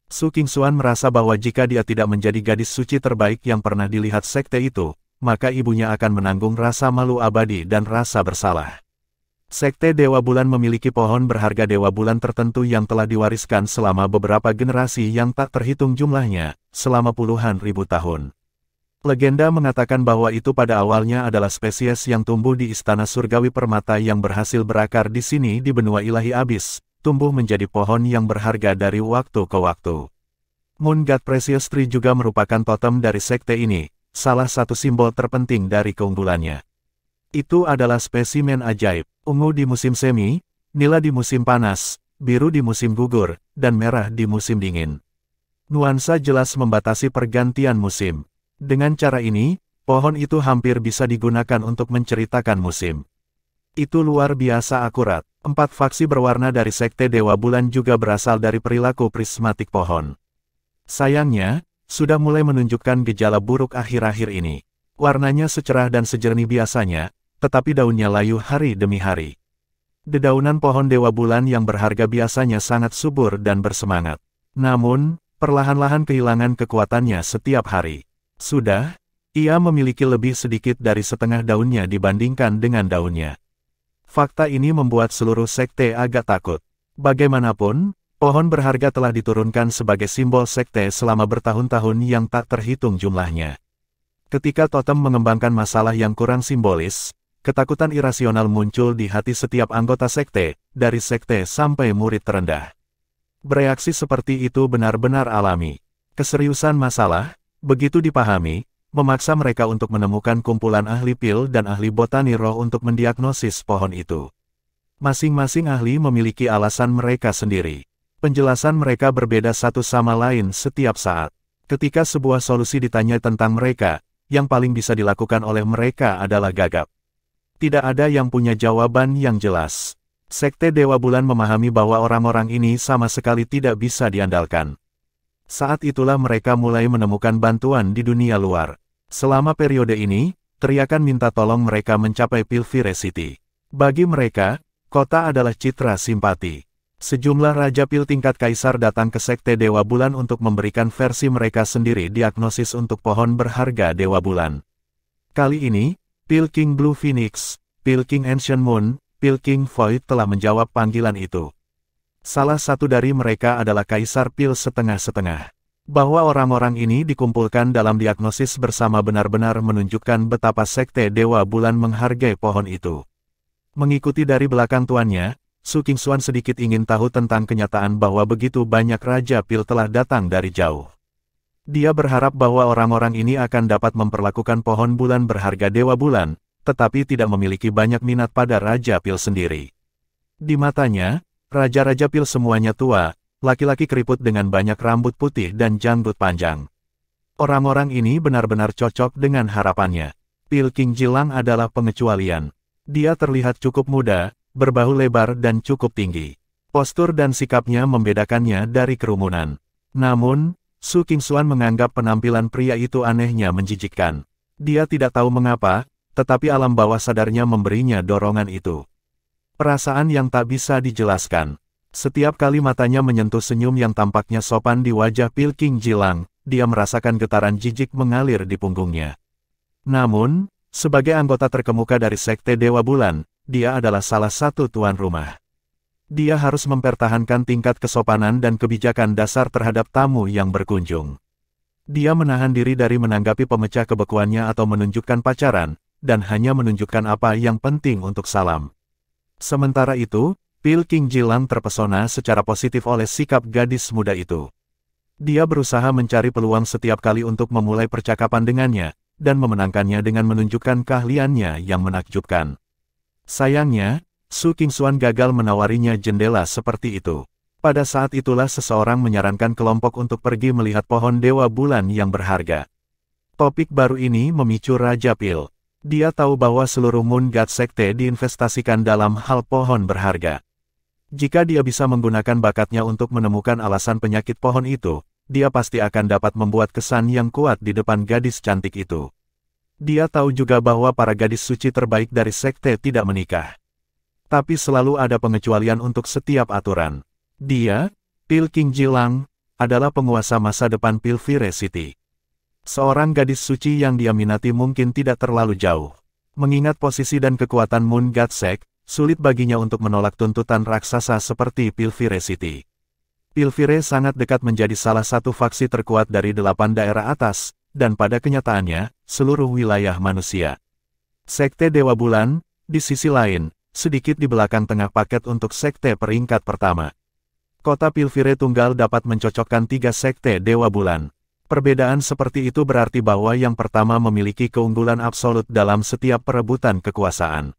Su Qingshuan merasa bahwa jika dia tidak menjadi gadis suci terbaik yang pernah dilihat sekte itu, maka ibunya akan menanggung rasa malu abadi dan rasa bersalah. Sekte Dewa Bulan memiliki pohon berharga Dewa Bulan tertentu yang telah diwariskan selama beberapa generasi yang tak terhitung jumlahnya, selama puluhan ribu tahun. Legenda mengatakan bahwa itu pada awalnya adalah spesies yang tumbuh di Istana Surgawi Permata yang berhasil berakar di sini di benua ilahi abis, tumbuh menjadi pohon yang berharga dari waktu ke waktu. Moon God Precious Tree juga merupakan totem dari sekte ini, salah satu simbol terpenting dari keunggulannya. Itu adalah spesimen ajaib, ungu di musim semi, nila di musim panas, biru di musim gugur, dan merah di musim dingin. Nuansa jelas membatasi pergantian musim. Dengan cara ini, pohon itu hampir bisa digunakan untuk menceritakan musim. Itu luar biasa akurat. 4 faksi berwarna dari Sekte Dewa Bulan juga berasal dari perilaku prismatik pohon. Sayangnya, sudah mulai menunjukkan gejala buruk akhir-akhir ini. Warnanya secerah dan sejernih biasanya, tetapi daunnya layu hari demi hari. Dedaunan pohon Dewa Bulan yang berharga biasanya sangat subur dan bersemangat. Namun, perlahan-lahan kehilangan kekuatannya setiap hari. Sudah, ia memiliki lebih sedikit dari setengah daunnya dibandingkan dengan daunnya. Fakta ini membuat seluruh sekte agak takut. Bagaimanapun, pohon berharga telah diturunkan sebagai simbol sekte selama bertahun-tahun yang tak terhitung jumlahnya. Ketika totem mengembangkan masalah yang kurang simbolis, ketakutan irasional muncul di hati setiap anggota sekte, dari sekte sampai murid terendah. Bereaksi seperti itu benar-benar alami. Keseriusan masalah, begitu dipahami, memaksa mereka untuk menemukan kumpulan ahli pil dan ahli botani roh untuk mendiagnosis pohon itu. Masing-masing ahli memiliki alasan mereka sendiri. Penjelasan mereka berbeda satu sama lain setiap saat. Ketika sebuah solusi ditanya tentang mereka, yang paling bisa dilakukan oleh mereka adalah gagap. Tidak ada yang punya jawaban yang jelas. Sekte Dewa Bulan memahami bahwa orang-orang ini sama sekali tidak bisa diandalkan. Saat itulah mereka mulai menemukan bantuan di dunia luar. Selama periode ini, teriakan minta tolong mereka mencapai Pilvire City. Bagi mereka, kota adalah citra simpati. Sejumlah Raja Pil tingkat Kaisar datang ke Sekte Dewa Bulan untuk memberikan versi mereka sendiri diagnosis untuk pohon berharga Dewa Bulan. Kali ini, Pil King Blue Phoenix, Pil King Ancient Moon, Pil King Void telah menjawab panggilan itu. Salah satu dari mereka adalah Kaisar Pil setengah-setengah. Bahwa orang-orang ini dikumpulkan dalam diagnosis bersama benar-benar menunjukkan betapa Sekte Dewa Bulan menghargai pohon itu. Mengikuti dari belakang tuannya, Su Qingshuan sedikit ingin tahu tentang kenyataan bahwa begitu banyak Raja Pil telah datang dari jauh. Dia berharap bahwa orang-orang ini akan dapat memperlakukan pohon bulan berharga Dewa Bulan, tetapi tidak memiliki banyak minat pada Raja Pil sendiri. Di matanya, Raja-Raja Pil semuanya tua, laki-laki keriput dengan banyak rambut putih dan janggut panjang. Orang-orang ini benar-benar cocok dengan harapannya. Pil King Jilang adalah pengecualian. Dia terlihat cukup muda, berbahu lebar dan cukup tinggi. Postur dan sikapnya membedakannya dari kerumunan. Namun, Su Qingshuan menganggap penampilan pria itu anehnya menjijikkan. Dia tidak tahu mengapa, tetapi alam bawah sadarnya memberinya dorongan itu. Perasaan yang tak bisa dijelaskan. Setiap kali matanya menyentuh senyum yang tampaknya sopan di wajah Pil King Jilang, dia merasakan getaran jijik mengalir di punggungnya. Namun, sebagai anggota terkemuka dari Sekte Dewa Bulan, dia adalah salah satu tuan rumah. Dia harus mempertahankan tingkat kesopanan dan kebijakan dasar terhadap tamu yang berkunjung. Dia menahan diri dari menanggapi pemecah kebekuannya atau menunjukkan pacaran, dan hanya menunjukkan apa yang penting untuk salam. Sementara itu, Pil King Jilang terpesona secara positif oleh sikap gadis muda itu. Dia berusaha mencari peluang setiap kali untuk memulai percakapan dengannya, dan memenangkannya dengan menunjukkan keahliannya yang menakjubkan. Sayangnya, Su Qingshuan gagal menawarinya jendela seperti itu. Pada saat itulah seseorang menyarankan kelompok untuk pergi melihat pohon Dewa Bulan yang berharga. Topik baru ini memicu Raja Pil. Dia tahu bahwa seluruh Moon God Sekte diinvestasikan dalam hal pohon berharga. Jika dia bisa menggunakan bakatnya untuk menemukan alasan penyakit pohon itu, dia pasti akan dapat membuat kesan yang kuat di depan gadis cantik itu. Dia tahu juga bahwa para gadis suci terbaik dari sekte tidak menikah. Tapi selalu ada pengecualian untuk setiap aturan. Dia, Pil King Jilang, adalah penguasa masa depan Pilfire City. Seorang gadis suci yang dia minati mungkin tidak terlalu jauh. Mengingat posisi dan kekuatan Moon God Sect, sulit baginya untuk menolak tuntutan raksasa seperti Pilfire City. Pilfire sangat dekat menjadi salah satu faksi terkuat dari 8 daerah atas, dan pada kenyataannya, seluruh wilayah manusia. Sekte Dewa Bulan, di sisi lain, sedikit di belakang tengah paket untuk sekte peringkat pertama. Kota Pilfire Tunggal dapat mencocokkan 3 sekte Dewa Bulan. Perbedaan seperti itu berarti bahwa yang pertama memiliki keunggulan absolut dalam setiap perebutan kekuasaan.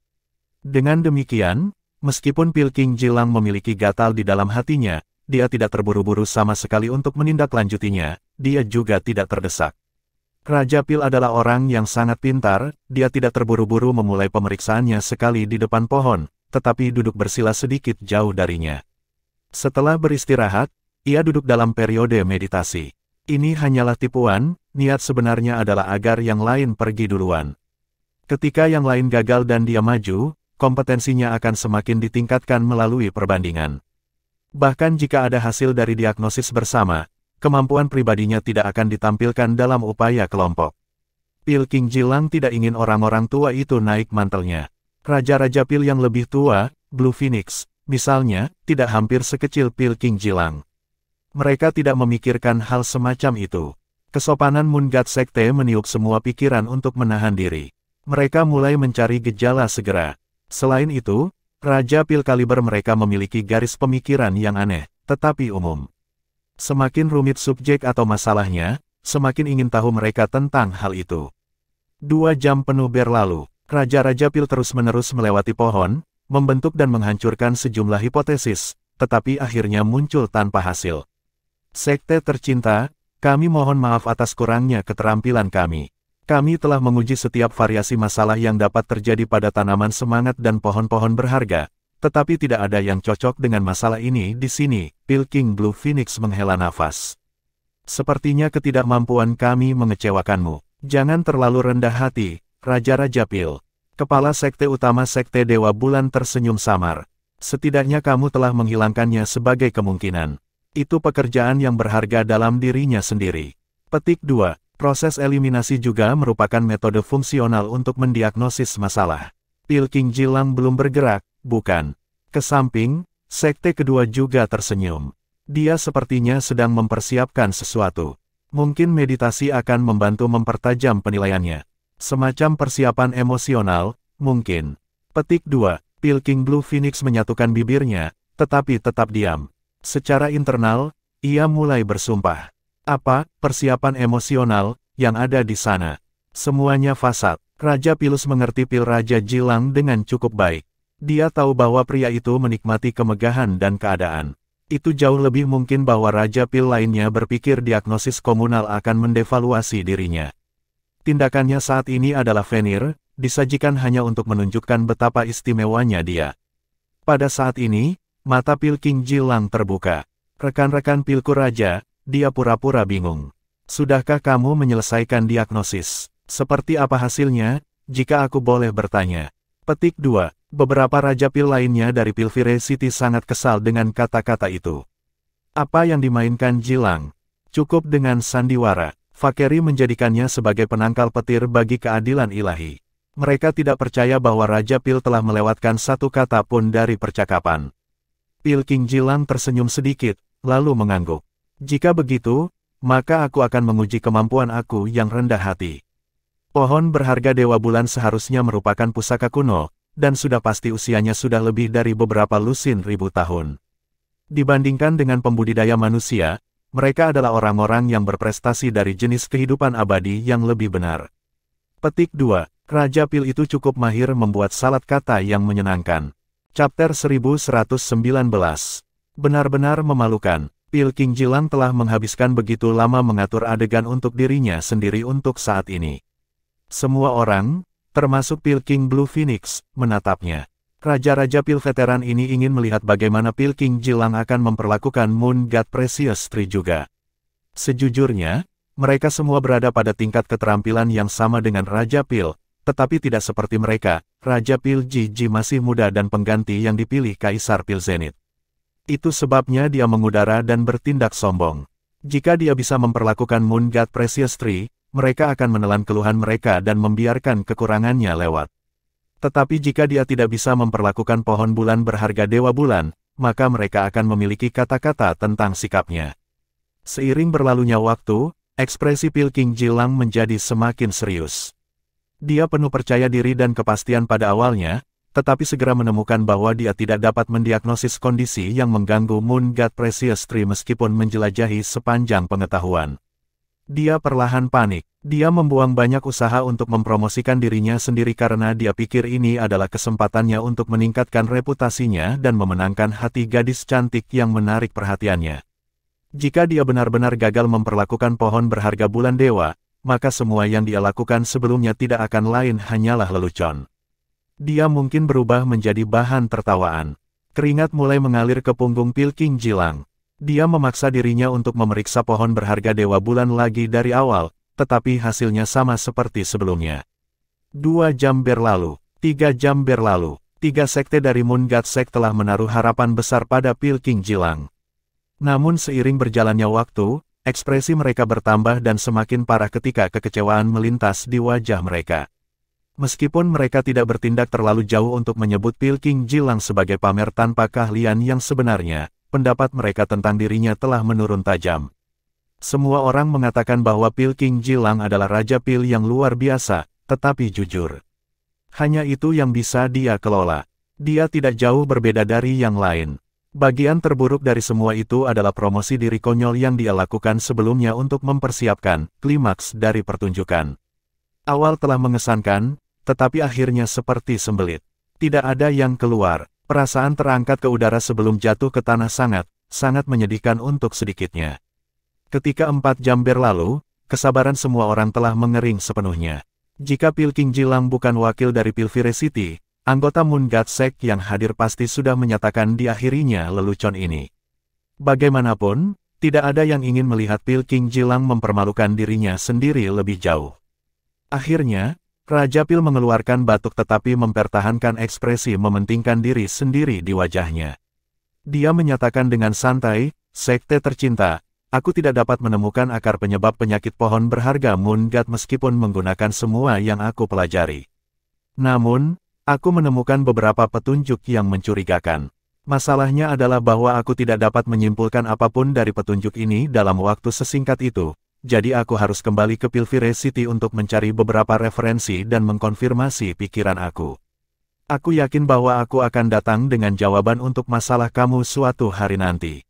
Dengan demikian, meskipun Pil King Jilang memiliki gatal di dalam hatinya, dia tidak terburu-buru sama sekali untuk menindaklanjutinya, dia juga tidak terdesak. Raja Pil adalah orang yang sangat pintar, dia tidak terburu-buru memulai pemeriksaannya sekali di depan pohon, tetapi duduk bersila sedikit jauh darinya. Setelah beristirahat, ia duduk dalam periode meditasi. Ini hanyalah tipuan, niat sebenarnya adalah agar yang lain pergi duluan. Ketika yang lain gagal dan dia maju, kompetensinya akan semakin ditingkatkan melalui perbandingan. Bahkan jika ada hasil dari diagnosis bersama, kemampuan pribadinya tidak akan ditampilkan dalam upaya kelompok. Pil King Jilang tidak ingin orang-orang tua itu naik mantelnya. Raja-raja Pil yang lebih tua, Blue Phoenix, misalnya, tidak hampir sekecil Pil King Jilang. Mereka tidak memikirkan hal semacam itu. Kesopanan Moon God Sekte meniup semua pikiran untuk menahan diri. Mereka mulai mencari gejala segera. Selain itu, Raja Pil kaliber mereka memiliki garis pemikiran yang aneh, tetapi umum. Semakin rumit subjek atau masalahnya, semakin ingin tahu mereka tentang hal itu. 2 jam penuh berlalu, Raja-Raja Pil terus-menerus melewati pohon, membentuk dan menghancurkan sejumlah hipotesis, tetapi akhirnya muncul tanpa hasil. Sekte tercinta, kami mohon maaf atas kurangnya keterampilan kami. Kami telah menguji setiap variasi masalah yang dapat terjadi pada tanaman semangat dan pohon-pohon berharga, tetapi tidak ada yang cocok dengan masalah ini di sini. Pil King Blue Phoenix menghela nafas. Sepertinya ketidakmampuan kami mengecewakanmu. Jangan terlalu rendah hati, Raja-Raja Pil. Kepala sekte utama Sekte Dewa Bulan tersenyum samar. Setidaknya kamu telah menghilangkannya sebagai kemungkinan. Itu pekerjaan yang berharga dalam dirinya sendiri. Petik 2. Proses eliminasi juga merupakan metode fungsional untuk mendiagnosis masalah. Pil King Jilang belum bergerak, bukan? Ke samping, sekte kedua juga tersenyum. Dia sepertinya sedang mempersiapkan sesuatu. Mungkin meditasi akan membantu mempertajam penilaiannya. Semacam persiapan emosional, mungkin. Petik 2. Pil King Blue Phoenix menyatukan bibirnya, tetapi tetap diam. Secara internal, ia mulai bersumpah. Apa, persiapan emosional, yang ada di sana? Semuanya fasad. Raja Pilus mengerti Pil Raja Jilang dengan cukup baik. Dia tahu bahwa pria itu menikmati kemegahan dan keadaan. Itu jauh lebih mungkin bahwa Raja Pil lainnya berpikir diagnosis komunal akan mendevaluasi dirinya. Tindakannya saat ini adalah venir, disajikan hanya untuk menunjukkan betapa istimewanya dia. Pada saat ini, mata Pil King Jilang terbuka. Rekan-rekan Pilku Raja, dia pura-pura bingung. Sudahkah kamu menyelesaikan diagnosis? Seperti apa hasilnya, jika aku boleh bertanya? Petik 2. Beberapa Raja Pil lainnya dari Pilvire City sangat kesal dengan kata-kata itu. Apa yang dimainkan Jilang? Cukup dengan sandiwara. Fakeri menjadikannya sebagai penangkal petir bagi keadilan ilahi. Mereka tidak percaya bahwa Raja Pil telah melewatkan satu kata pun dari percakapan. Pil King Jilang tersenyum sedikit, lalu mengangguk. Jika begitu, maka aku akan menguji kemampuan aku yang rendah hati. Pohon berharga Dewa Bulan seharusnya merupakan pusaka kuno, dan sudah pasti usianya sudah lebih dari beberapa lusin ribu tahun. Dibandingkan dengan pembudidaya manusia, mereka adalah orang-orang yang berprestasi dari jenis kehidupan abadi yang lebih benar. Petik 2. Raja Pil itu cukup mahir membuat salat kata yang menyenangkan. Chapter 1119. Benar-benar memalukan. Pil King Jilang telah menghabiskan begitu lama mengatur adegan untuk dirinya sendiri untuk saat ini. Semua orang, termasuk Pil King Blue Phoenix, menatapnya. Raja-raja Pil veteran ini ingin melihat bagaimana Pil King Jilang akan memperlakukan Moon God Precious Tree juga. Sejujurnya, mereka semua berada pada tingkat keterampilan yang sama dengan Raja Pil, tetapi tidak seperti mereka. Raja Pil Ji masih muda dan pengganti yang dipilih Kaisar Pil Zenith. Itu sebabnya dia mengudara dan bertindak sombong. Jika dia bisa memperlakukan Moon God Precious Tree, mereka akan menelan keluhan mereka dan membiarkan kekurangannya lewat. Tetapi jika dia tidak bisa memperlakukan pohon bulan berharga Dewa Bulan, maka mereka akan memiliki kata-kata tentang sikapnya. Seiring berlalunya waktu, ekspresi Pil King Jilang menjadi semakin serius. Dia penuh percaya diri dan kepastian pada awalnya, tetapi segera menemukan bahwa dia tidak dapat mendiagnosis kondisi yang mengganggu Moon God Precious Tree meskipun menjelajahi sepanjang pengetahuan. Dia perlahan panik. Dia membuang banyak usaha untuk mempromosikan dirinya sendiri karena dia pikir ini adalah kesempatannya untuk meningkatkan reputasinya dan memenangkan hati gadis cantik yang menarik perhatiannya. Jika dia benar-benar gagal memperlakukan pohon berharga bulan dewa, maka semua yang dia lakukan sebelumnya tidak akan lain hanyalah lelucon. Dia mungkin berubah menjadi bahan tertawaan. Keringat mulai mengalir ke punggung Pil King Jilang. Dia memaksa dirinya untuk memeriksa pohon berharga Dewa Bulan lagi dari awal, tetapi hasilnya sama seperti sebelumnya. 2 jam berlalu, 3 jam berlalu, 3 sekte dari Moon God Sect telah menaruh harapan besar pada Pil King Jilang. Namun seiring berjalannya waktu, ekspresi mereka bertambah dan semakin parah ketika kekecewaan melintas di wajah mereka. Meskipun mereka tidak bertindak terlalu jauh untuk menyebut Pil King Jilang sebagai pamer tanpa keahlian yang sebenarnya, pendapat mereka tentang dirinya telah menurun tajam. Semua orang mengatakan bahwa Pil King Jilang adalah Raja Pil yang luar biasa, tetapi jujur. Hanya itu yang bisa dia kelola. Dia tidak jauh berbeda dari yang lain. Bagian terburuk dari semua itu adalah promosi diri konyol yang dia lakukan sebelumnya untuk mempersiapkan klimaks dari pertunjukan. Awal telah mengesankan, tetapi akhirnya seperti sembelit. Tidak ada yang keluar. Perasaan terangkat ke udara sebelum jatuh ke tanah sangat menyedihkan untuk sedikitnya. Ketika 4 jam berlalu, kesabaran semua orang telah mengering sepenuhnya. Jika Pil King Jilang bukan wakil dari Pilvire City, anggota Moon God Sect yang hadir pasti sudah menyatakan diakhirinya lelucon ini. Bagaimanapun, tidak ada yang ingin melihat Pil King Jilang mempermalukan dirinya sendiri lebih jauh. Akhirnya, Raja Pil mengeluarkan batuk tetapi mempertahankan ekspresi mementingkan diri sendiri di wajahnya. Dia menyatakan dengan santai, "Sekte tercinta, aku tidak dapat menemukan akar penyebab penyakit pohon berharga Moon God meskipun menggunakan semua yang aku pelajari. Namun, aku menemukan beberapa petunjuk yang mencurigakan. Masalahnya adalah bahwa aku tidak dapat menyimpulkan apapun dari petunjuk ini dalam waktu sesingkat itu. Jadi aku harus kembali ke Pilvire City untuk mencari beberapa referensi dan mengkonfirmasi pikiran aku. Aku yakin bahwa aku akan datang dengan jawaban untuk masalah kamu suatu hari nanti."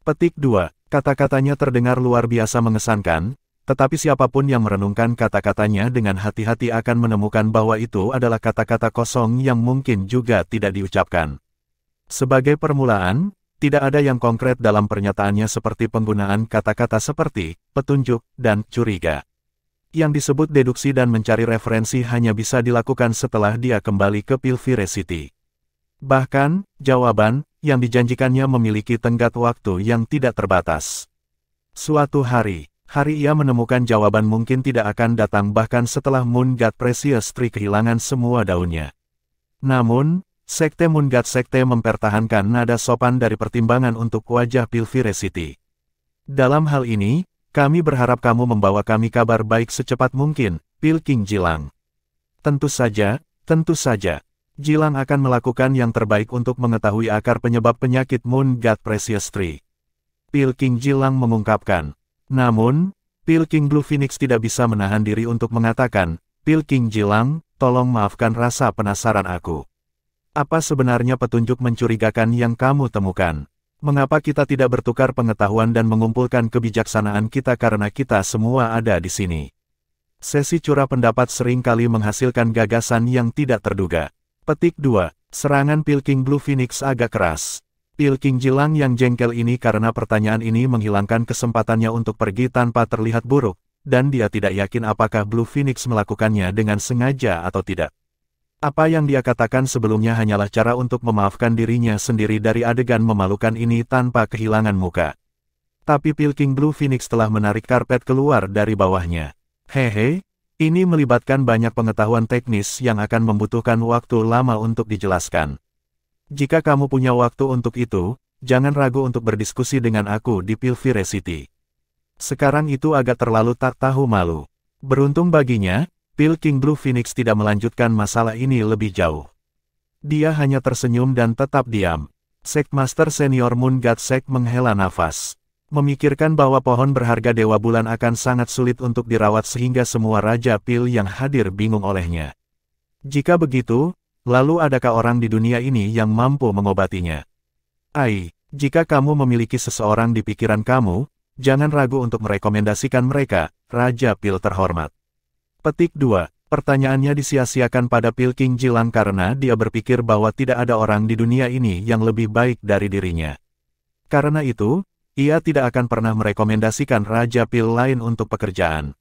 Petik 2. Kata-katanya terdengar luar biasa mengesankan, tetapi siapapun yang merenungkan kata-katanya dengan hati-hati akan menemukan bahwa itu adalah kata-kata kosong yang mungkin juga tidak diucapkan. Sebagai permulaan, tidak ada yang konkret dalam pernyataannya seperti penggunaan kata-kata seperti petunjuk dan curiga. Yang disebut deduksi dan mencari referensi hanya bisa dilakukan setelah dia kembali ke Pilvire City. Bahkan, jawaban yang dijanjikannya memiliki tenggat waktu yang tidak terbatas. Suatu hari ia menemukan jawaban mungkin tidak akan datang bahkan setelah Moon God Precious Tree kehilangan semua daunnya. Namun, Sekte Moon God Sekte mempertahankan nada sopan dari pertimbangan untuk wajah Pilvire City. Dalam hal ini, kami berharap kamu membawa kami kabar baik secepat mungkin, Pilking Jilang. Tentu saja, Jilang akan melakukan yang terbaik untuk mengetahui akar penyebab penyakit Moon God Precious Tree. Pilking Jilang mengungkapkan. Namun, Pilking Blue Phoenix tidak bisa menahan diri untuk mengatakan, Pilking Jilang, tolong maafkan rasa penasaran aku. Apa sebenarnya petunjuk mencurigakan yang kamu temukan? Mengapa kita tidak bertukar pengetahuan dan mengumpulkan kebijaksanaan kita karena kita semua ada di sini? Sesi curah pendapat sering kali menghasilkan gagasan yang tidak terduga. Petik 2. Serangan Pilking Blue Phoenix agak keras. Pilking Jilang yang jengkel ini karena pertanyaan ini menghilangkan kesempatannya untuk pergi tanpa terlihat buruk, dan dia tidak yakin apakah Blue Phoenix melakukannya dengan sengaja atau tidak. Apa yang dia katakan sebelumnya hanyalah cara untuk memaafkan dirinya sendiri dari adegan memalukan ini tanpa kehilangan muka. Tapi Pilking Blue Phoenix telah menarik karpet keluar dari bawahnya. Hehe, ini melibatkan banyak pengetahuan teknis yang akan membutuhkan waktu lama untuk dijelaskan. Jika kamu punya waktu untuk itu, jangan ragu untuk berdiskusi dengan aku di Pilvire City. Sekarang itu agak terlalu tak tahu malu. Beruntung baginya, Pilking Blue Phoenix tidak melanjutkan masalah ini lebih jauh. Dia hanya tersenyum dan tetap diam. Sekmaster Senior Moon God Sek menghela nafas. Memikirkan bahwa pohon berharga Dewa Bulan akan sangat sulit untuk dirawat sehingga semua Raja Pil yang hadir bingung olehnya. Jika begitu, lalu adakah orang di dunia ini yang mampu mengobatinya? Jika kamu memiliki seseorang di pikiran kamu, jangan ragu untuk merekomendasikan mereka, Raja Pil terhormat. Petik 2. Pertanyaannya disia-siakan pada Pilking Jilang karena dia berpikir bahwa tidak ada orang di dunia ini yang lebih baik dari dirinya. Karena itu, ia tidak akan pernah merekomendasikan Raja Pil lain untuk pekerjaan.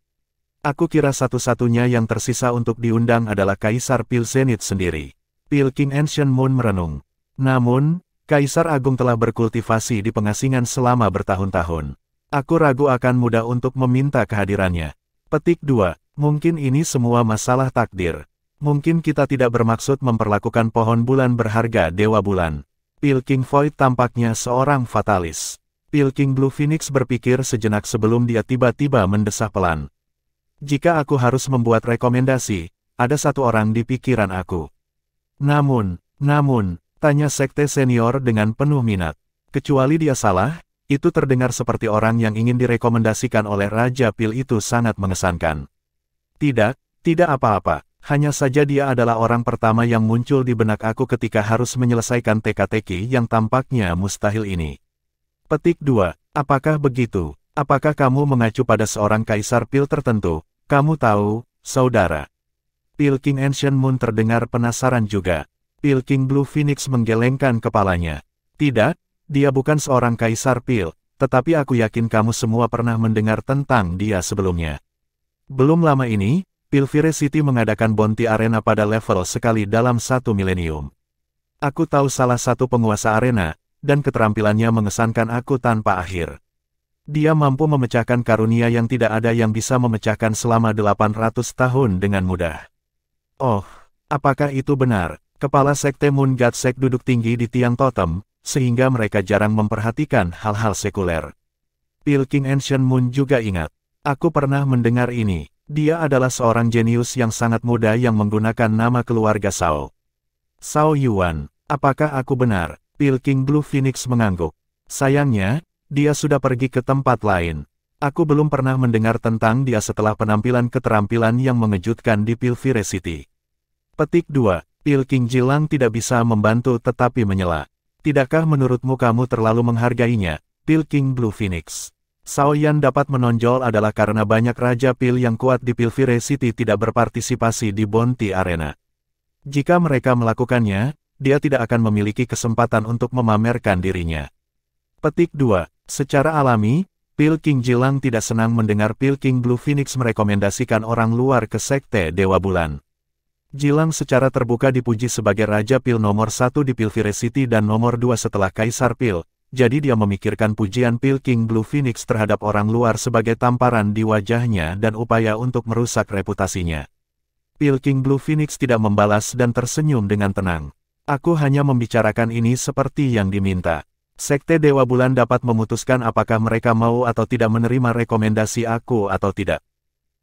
Aku kira satu-satunya yang tersisa untuk diundang adalah Kaisar Pil Zenith sendiri. Pilking Ancient Moon merenung. Namun, Kaisar Agung telah berkultivasi di pengasingan selama bertahun-tahun. Aku ragu akan mudah untuk meminta kehadirannya. Petik 2. Mungkin ini semua masalah takdir. Mungkin kita tidak bermaksud memperlakukan pohon bulan berharga Dewa Bulan. Pilking Void tampaknya seorang fatalis. Pilking Blue Phoenix berpikir sejenak sebelum dia tiba-tiba mendesah pelan. Jika aku harus membuat rekomendasi, ada satu orang di pikiran aku. Namun, tanya Sekte Senior dengan penuh minat. Kecuali dia salah, itu terdengar seperti orang yang ingin direkomendasikan oleh Raja Pil itu sangat mengesankan. Tidak apa-apa, hanya saja dia adalah orang pertama yang muncul di benak aku ketika harus menyelesaikan teka-teki yang tampaknya mustahil ini. Petik 2. Apakah begitu? Apakah kamu mengacu pada seorang Kaisar Pil tertentu? Kamu tahu, saudara. Pilking Ancient Moon terdengar penasaran juga. Pilking Blue Phoenix menggelengkan kepalanya. Tidak, dia bukan seorang Kaisar Pil, tetapi aku yakin kamu semua pernah mendengar tentang dia sebelumnya. Belum lama ini, Pilvire City mengadakan bounty arena pada level sekali dalam 1 milenium. Aku tahu salah satu penguasa arena, dan keterampilannya mengesankan aku tanpa akhir. Dia mampu memecahkan karunia yang tidak ada yang bisa memecahkan selama 800 tahun dengan mudah. Oh, apakah itu benar? Kepala Sekte Moon God Sek duduk tinggi di tiang totem, sehingga mereka jarang memperhatikan hal-hal sekuler. Pilking Ancient Moon juga ingat. Aku pernah mendengar ini. Dia adalah seorang jenius yang sangat muda yang menggunakan nama keluarga Shao. Shao Yuan. Apakah aku benar? Pilking Blue Phoenix mengangguk. Sayangnya, dia sudah pergi ke tempat lain. Aku belum pernah mendengar tentang dia setelah penampilan keterampilan yang mengejutkan di Pilvire City. Petik 2. Pilking Jilang tidak bisa membantu tetapi menyela. Tidakkah menurutmu kamu terlalu menghargainya, Pilking Blue Phoenix? Shao Yan dapat menonjol adalah karena banyak Raja Pil yang kuat di Pilvire City tidak berpartisipasi di bounty arena. Jika mereka melakukannya, dia tidak akan memiliki kesempatan untuk memamerkan dirinya. Petik 2. Secara alami, Pil King Jilang tidak senang mendengar Pil King Blue Phoenix merekomendasikan orang luar ke Sekte Dewa Bulan. Jilang secara terbuka dipuji sebagai Raja Pil nomor 1 di Pilfire City dan nomor 2 setelah Kaisar Pil, jadi dia memikirkan pujian Pil King Blue Phoenix terhadap orang luar sebagai tamparan di wajahnya dan upaya untuk merusak reputasinya. Pil King Blue Phoenix tidak membalas dan tersenyum dengan tenang. Aku hanya membicarakan ini seperti yang diminta. Sekte Dewa Bulan dapat memutuskan apakah mereka mau atau tidak menerima rekomendasi aku atau tidak.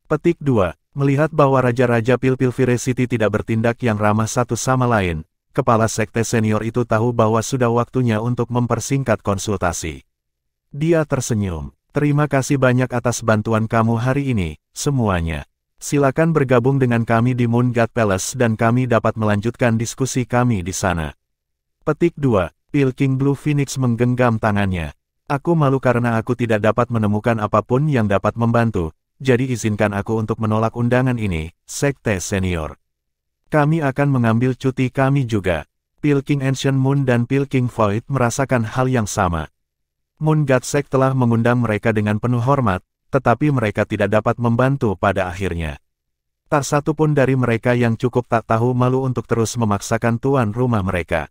Petik 2. Melihat bahwa Raja-Raja Pilfire City tidak bertindak yang ramah satu sama lain, Kepala Sekte Senior itu tahu bahwa sudah waktunya untuk mempersingkat konsultasi. Dia tersenyum. Terima kasih banyak atas bantuan kamu hari ini, semuanya. Silakan bergabung dengan kami di Moon God Palace dan kami dapat melanjutkan diskusi kami di sana. Petik 2. Pil King Blue Phoenix menggenggam tangannya. Aku malu karena aku tidak dapat menemukan apapun yang dapat membantu, jadi izinkan aku untuk menolak undangan ini, Sekte Senior. Kami akan mengambil cuti kami juga. Pil King Ancient Moon dan Pil King Void merasakan hal yang sama. Moon God Sect telah mengundang mereka dengan penuh hormat, tetapi mereka tidak dapat membantu pada akhirnya. Tak satu pun dari mereka yang cukup tak tahu malu untuk terus memaksakan tuan rumah mereka.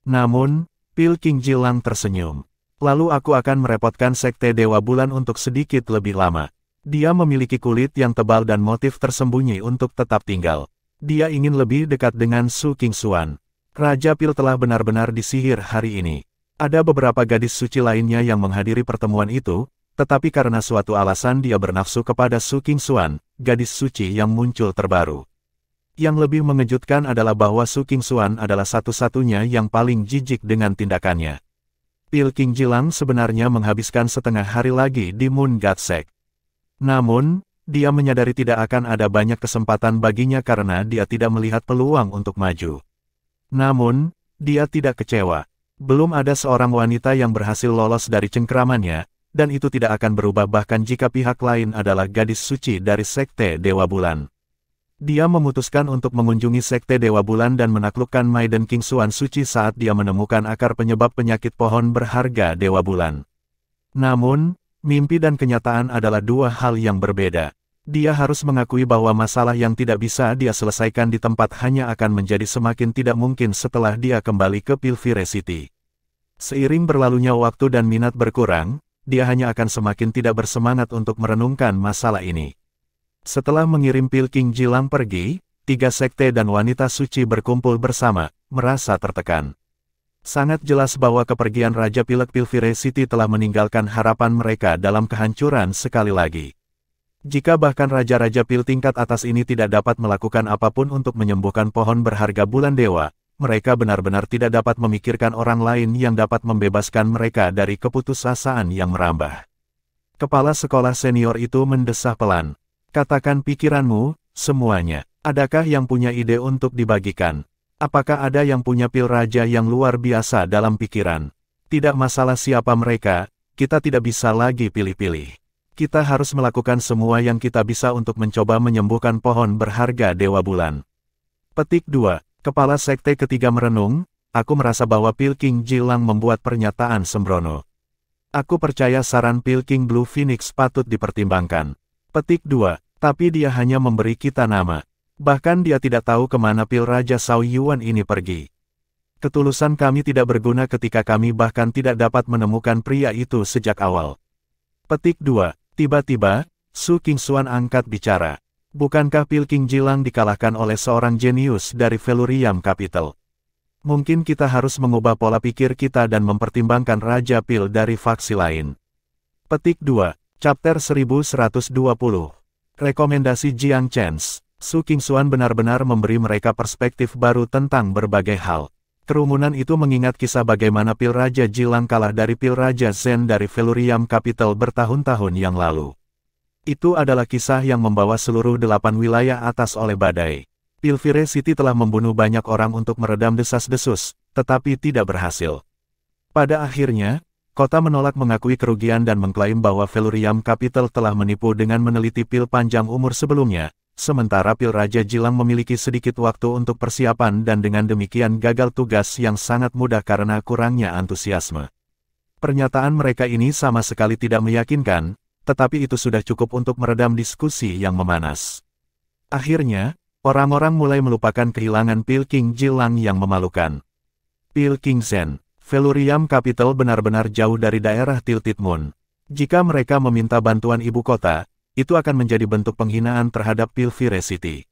Namun, Pil King Jilang tersenyum. Lalu aku akan merepotkan Sekte Dewa Bulan untuk sedikit lebih lama. Dia memiliki kulit yang tebal dan motif tersembunyi untuk tetap tinggal. Dia ingin lebih dekat dengan Su King Xuan. Raja Pil telah benar-benar disihir hari ini. Ada beberapa gadis suci lainnya yang menghadiri pertemuan itu, tetapi karena suatu alasan dia bernafsu kepada Su King Xuan, gadis suci yang muncul terbaru. Yang lebih mengejutkan adalah bahwa Su King Xuan adalah satu-satunya yang paling jijik dengan tindakannya. Pil King Jilang sebenarnya menghabiskan setengah hari lagi di Moon God Sect. Namun, dia menyadari tidak akan ada banyak kesempatan baginya karena dia tidak melihat peluang untuk maju. Namun, dia tidak kecewa. Belum ada seorang wanita yang berhasil lolos dari cengkeramannya, dan itu tidak akan berubah bahkan jika pihak lain adalah gadis suci dari Sekte Dewa Bulan. Dia memutuskan untuk mengunjungi Sekte Dewa Bulan dan menaklukkan Maiden King Xuan suci saat dia menemukan akar penyebab penyakit pohon berharga Dewa Bulan. Namun, mimpi dan kenyataan adalah dua hal yang berbeda. Dia harus mengakui bahwa masalah yang tidak bisa dia selesaikan di tempat hanya akan menjadi semakin tidak mungkin setelah dia kembali ke Pilfire City. Seiring berlalunya waktu dan minat berkurang, dia hanya akan semakin tidak bersemangat untuk merenungkan masalah ini. Setelah mengirim Pil King Jilang pergi, 3 sekte dan wanita suci berkumpul bersama, merasa tertekan. Sangat jelas bahwa kepergian Raja Pilek Pilfire City telah meninggalkan harapan mereka dalam kehancuran sekali lagi. Jika bahkan Raja-Raja Pil tingkat atas ini tidak dapat melakukan apapun untuk menyembuhkan pohon berharga bulan dewa, mereka benar-benar tidak dapat memikirkan orang lain yang dapat membebaskan mereka dari keputusasaan yang merambah. Kepala sekolah senior itu mendesah pelan. Katakan pikiranmu, semuanya. Adakah yang punya ide untuk dibagikan? Apakah ada yang punya pil raja yang luar biasa dalam pikiran? Tidak masalah siapa mereka, kita tidak bisa lagi pilih-pilih. Kita harus melakukan semua yang kita bisa untuk mencoba menyembuhkan pohon berharga Dewa Bulan. Petik 2. Kepala sekte ketiga merenung, aku merasa bahwa Pil King Jilang membuat pernyataan sembrono. Aku percaya saran Pil King Blue Phoenix patut dipertimbangkan. Petik 2. Tapi dia hanya memberi kita nama. Bahkan dia tidak tahu kemana Pil Raja Sao Yuan ini pergi. Ketulusan kami tidak berguna ketika kami bahkan tidak dapat menemukan pria itu sejak awal. Petik 2. Tiba-tiba, Su King Xuan angkat bicara. Bukankah Pil King Jilang dikalahkan oleh seorang jenius dari Velurium Capital? Mungkin kita harus mengubah pola pikir kita dan mempertimbangkan Raja Pil dari faksi lain. Petik 2. Chapter 1120. Rekomendasi Jiang Chens. Su King Xuan benar-benar memberi mereka perspektif baru tentang berbagai hal. Kerumunan itu mengingat kisah bagaimana Pil Raja Jilang kalah dari Pil Raja Zen dari Velurium Capital bertahun-tahun yang lalu. Itu adalah kisah yang membawa seluruh 8 wilayah atas oleh badai. Pilfire City telah membunuh banyak orang untuk meredam desas-desus, tetapi tidak berhasil. Pada akhirnya, kota menolak mengakui kerugian dan mengklaim bahwa Velurium Capital telah menipu dengan meneliti pil panjang umur sebelumnya, sementara Pil Raja Jilang memiliki sedikit waktu untuk persiapan dan dengan demikian gagal tugas yang sangat mudah karena kurangnya antusiasme. Pernyataan mereka ini sama sekali tidak meyakinkan, tetapi itu sudah cukup untuk meredam diskusi yang memanas. Akhirnya, orang-orang mulai melupakan kehilangan Pil King Jilang yang memalukan. Pil King Zen, Velurium Capital benar-benar jauh dari daerah Tilted Moon. Jika mereka meminta bantuan ibu kota, itu akan menjadi bentuk penghinaan terhadap Pilvire City.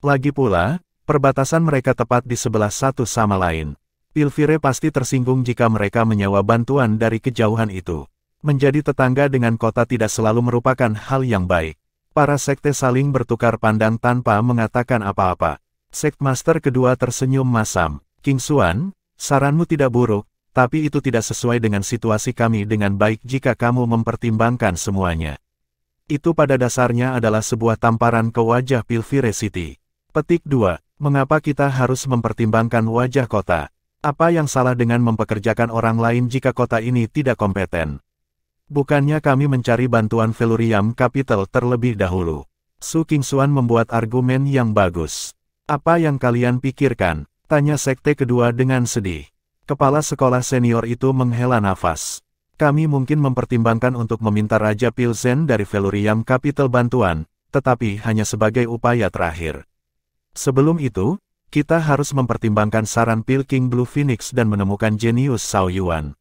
Lagi pula, perbatasan mereka tepat di sebelah satu sama lain. Pilvire pasti tersinggung jika mereka menyewa bantuan dari kejauhan itu. Menjadi tetangga dengan kota tidak selalu merupakan hal yang baik. Para sekte saling bertukar pandang tanpa mengatakan apa-apa. Sektmaster kedua tersenyum masam. King Xuan, saranmu tidak buruk, tapi itu tidak sesuai dengan situasi kami dengan baik jika kamu mempertimbangkan semuanya. Itu pada dasarnya adalah sebuah tamparan ke wajah Pilvire City. Petik 2. Mengapa kita harus mempertimbangkan wajah kota? Apa yang salah dengan mempekerjakan orang lain jika kota ini tidak kompeten? Bukannya kami mencari bantuan Velurium Capital terlebih dahulu. Su King Xuan membuat argumen yang bagus. Apa yang kalian pikirkan? Tanya sekte kedua dengan sedih. Kepala sekolah senior itu menghela nafas. Kami mungkin mempertimbangkan untuk meminta Raja Pilzen dari Velurium Capital bantuan, tetapi hanya sebagai upaya terakhir. Sebelum itu, kita harus mempertimbangkan saran Pil King Blue Phoenix dan menemukan jenius Cao Yuan.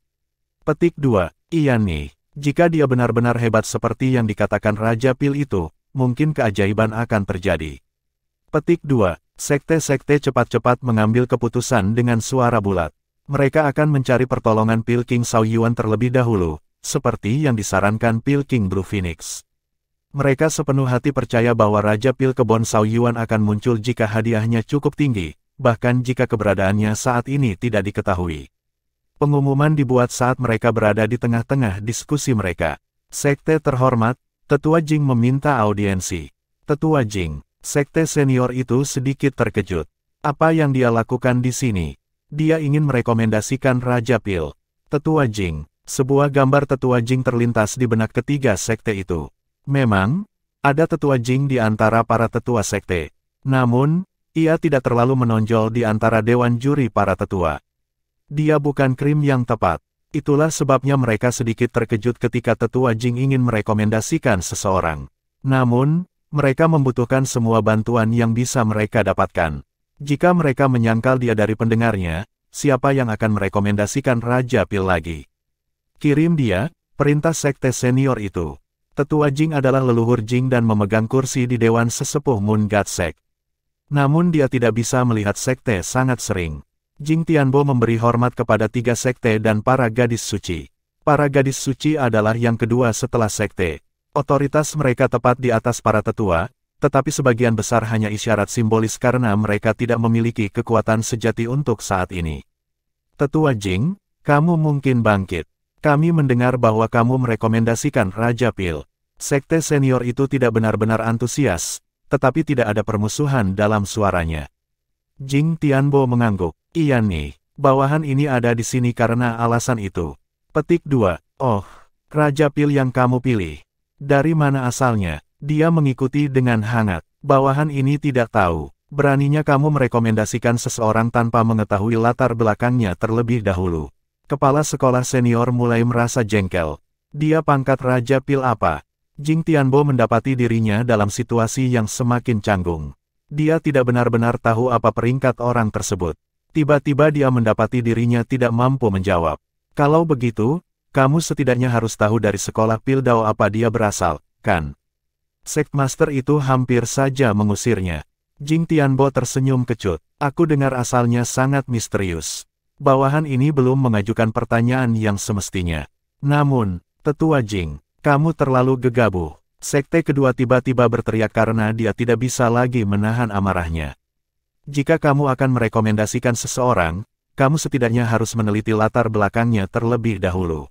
Petik 2. Iya nih, jika dia benar-benar hebat seperti yang dikatakan Raja Pil itu, mungkin keajaiban akan terjadi. Petik 2. Sekte-sekte cepat-cepat mengambil keputusan dengan suara bulat. Mereka akan mencari pertolongan Pil King Cao Yuan terlebih dahulu, seperti yang disarankan Pil King Blue Phoenix. Mereka sepenuh hati percaya bahwa Raja Pil Kebon Cao Yuan akan muncul jika hadiahnya cukup tinggi, bahkan jika keberadaannya saat ini tidak diketahui. Pengumuman dibuat saat mereka berada di tengah-tengah diskusi mereka. Sekte terhormat, Tetua Jing meminta audiensi. Tetua Jing, sekte senior itu sedikit terkejut. Apa yang dia lakukan di sini? Dia ingin merekomendasikan Raja Pil. Tetua Jing, sebuah gambar Tetua Jing terlintas di benak ketiga sekte itu. Memang, ada Tetua Jing di antara para tetua sekte. Namun, ia tidak terlalu menonjol di antara dewan juri para tetua. Dia bukan krim yang tepat. Itulah sebabnya mereka sedikit terkejut ketika Tetua Jing ingin merekomendasikan seseorang. Namun, mereka membutuhkan semua bantuan yang bisa mereka dapatkan. Jika mereka menyangkal dia dari pendengarnya, siapa yang akan merekomendasikan Raja Pil lagi? Kirim dia, perintah sekte senior itu. Tetua Jing adalah leluhur Jing dan memegang kursi di Dewan Sesepuh Moon God Sect. Namun dia tidak bisa melihat sekte sangat sering. Jing Tianbo memberi hormat kepada 3 sekte dan para gadis suci. Para gadis suci adalah yang kedua setelah sekte. Otoritas mereka tepat di atas para tetua, tetapi sebagian besar hanya isyarat simbolis karena mereka tidak memiliki kekuatan sejati untuk saat ini. Tetua Jing, kamu mungkin bangkit. Kami mendengar bahwa kamu merekomendasikan Raja Pil. Sekte senior itu tidak benar-benar antusias, tetapi tidak ada permusuhan dalam suaranya. Jing Tianbo mengangguk. Iya nih, bawahan ini ada di sini karena alasan itu. Petik 2. Oh, Raja Pil yang kamu pilih. Dari mana asalnya? Dia mengikuti dengan hangat. Bawahan ini tidak tahu. Beraninya kamu merekomendasikan seseorang tanpa mengetahui latar belakangnya terlebih dahulu. Kepala sekolah senior mulai merasa jengkel. Dia pangkat Raja Pil apa? Jing Tianbo mendapati dirinya dalam situasi yang semakin canggung. Dia tidak benar-benar tahu apa peringkat orang tersebut. Tiba-tiba dia mendapati dirinya tidak mampu menjawab. Kalau begitu, kamu setidaknya harus tahu dari sekolah Pil Dao apa dia berasal, kan? Sektmaster itu hampir saja mengusirnya. Jing Tianbo tersenyum kecut. Aku dengar asalnya sangat misterius. Bawahan ini belum mengajukan pertanyaan yang semestinya. Namun, Tetua Jing, kamu terlalu gegabah. Sekte kedua tiba-tiba berteriak karena dia tidak bisa lagi menahan amarahnya. Jika kamu akan merekomendasikan seseorang, kamu setidaknya harus meneliti latar belakangnya terlebih dahulu.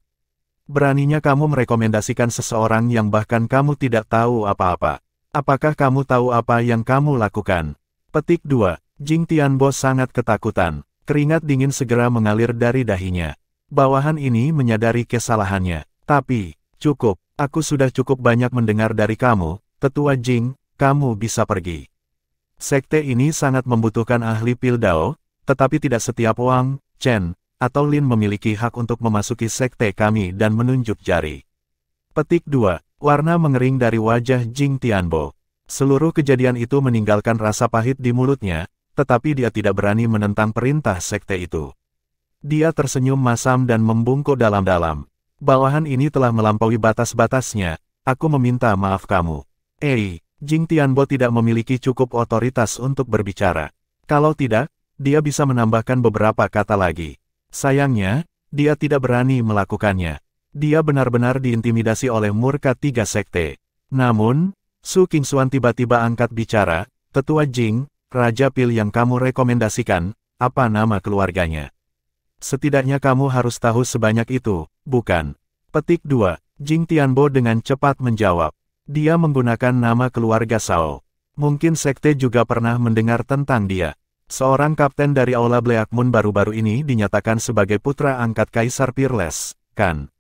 Beraninya kamu merekomendasikan seseorang yang bahkan kamu tidak tahu apa-apa. Apakah kamu tahu apa yang kamu lakukan? Petik 2. Jing Tianbo sangat ketakutan. Keringat dingin segera mengalir dari dahinya. Bawahan ini menyadari kesalahannya. Tapi, cukup, aku sudah cukup banyak mendengar dari kamu, Tetua Jing, kamu bisa pergi. Sekte ini sangat membutuhkan ahli Pil Dao, tetapi tidak setiap Wang, Chen, atau Lin memiliki hak untuk memasuki sekte kami dan menunjuk jari. Petik 2. Warna mengering dari wajah Jing Tianbo. Seluruh kejadian itu meninggalkan rasa pahit di mulutnya, tetapi dia tidak berani menentang perintah sekte itu. Dia tersenyum masam dan membungkuk dalam-dalam. Bawahan ini telah melampaui batas-batasnya, aku meminta maaf kamu. Jing Tianbo tidak memiliki cukup otoritas untuk berbicara. Kalau tidak, dia bisa menambahkan beberapa kata lagi. Sayangnya, dia tidak berani melakukannya. Dia benar-benar diintimidasi oleh murka 3 sekte. Namun, Su Qingxuan tiba-tiba angkat bicara, Tetua Jing, Raja Pil yang kamu rekomendasikan, apa nama keluarganya? Setidaknya kamu harus tahu sebanyak itu, bukan? Petik 2. Jing Tianbo dengan cepat menjawab. Dia menggunakan nama keluarga Shao. Mungkin sekte juga pernah mendengar tentang dia. Seorang kapten dari Aula Black Moon baru-baru ini dinyatakan sebagai putra angkat Kaisar Peerless, kan?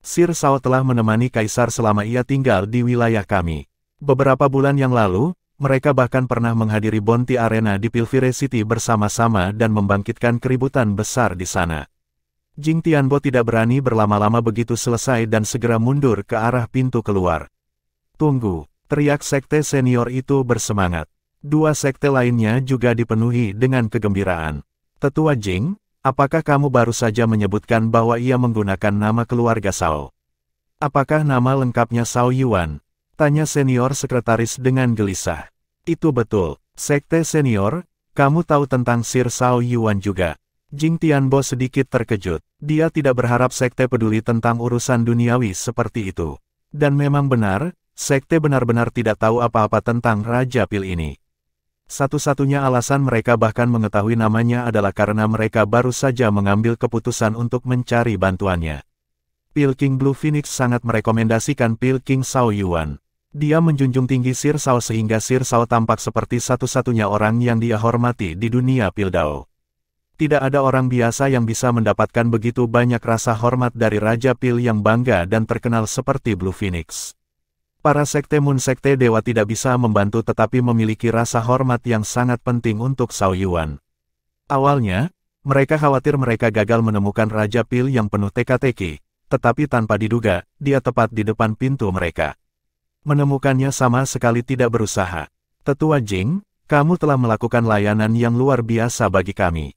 Sir Shao telah menemani Kaisar selama ia tinggal di wilayah kami. Beberapa bulan yang lalu, mereka bahkan pernah menghadiri Bounty Arena di Pilvire City bersama-sama dan membangkitkan keributan besar di sana. Jing Tianbo tidak berani berlama-lama begitu selesai dan segera mundur ke arah pintu keluar. Tunggu, teriak sekte senior itu bersemangat. 2 sekte lainnya juga dipenuhi dengan kegembiraan. Tetua Jing, apakah kamu baru saja menyebutkan bahwa ia menggunakan nama keluarga Shao? Apakah nama lengkapnya Shao Yuan? Tanya senior sekretaris dengan gelisah. Itu betul, sekte senior, kamu tahu tentang Sir Shao Yuan juga. Jing Tianbo sedikit terkejut. Dia tidak berharap sekte peduli tentang urusan duniawi seperti itu. Dan memang benar, sekte benar-benar tidak tahu apa-apa tentang Raja Pil ini. Satu-satunya alasan mereka bahkan mengetahui namanya adalah karena mereka baru saja mengambil keputusan untuk mencari bantuannya. Pil King Blue Phoenix sangat merekomendasikan Pil King Shao Yuan. Dia menjunjung tinggi Sir Shao sehingga Sir Shao tampak seperti satu-satunya orang yang dia hormati di dunia Pildao. Tidak ada orang biasa yang bisa mendapatkan begitu banyak rasa hormat dari Raja Pil yang bangga dan terkenal seperti Blue Phoenix. Para sekte Moon Sekte Dewa tidak bisa membantu tetapi memiliki rasa hormat yang sangat penting untuk Shao Yuan. Awalnya, mereka khawatir mereka gagal menemukan Raja Pil yang penuh teka-teki, tetapi tanpa diduga, dia tepat di depan pintu mereka. Menemukannya sama sekali tidak berusaha. Tetua Jing, kamu telah melakukan layanan yang luar biasa bagi kami.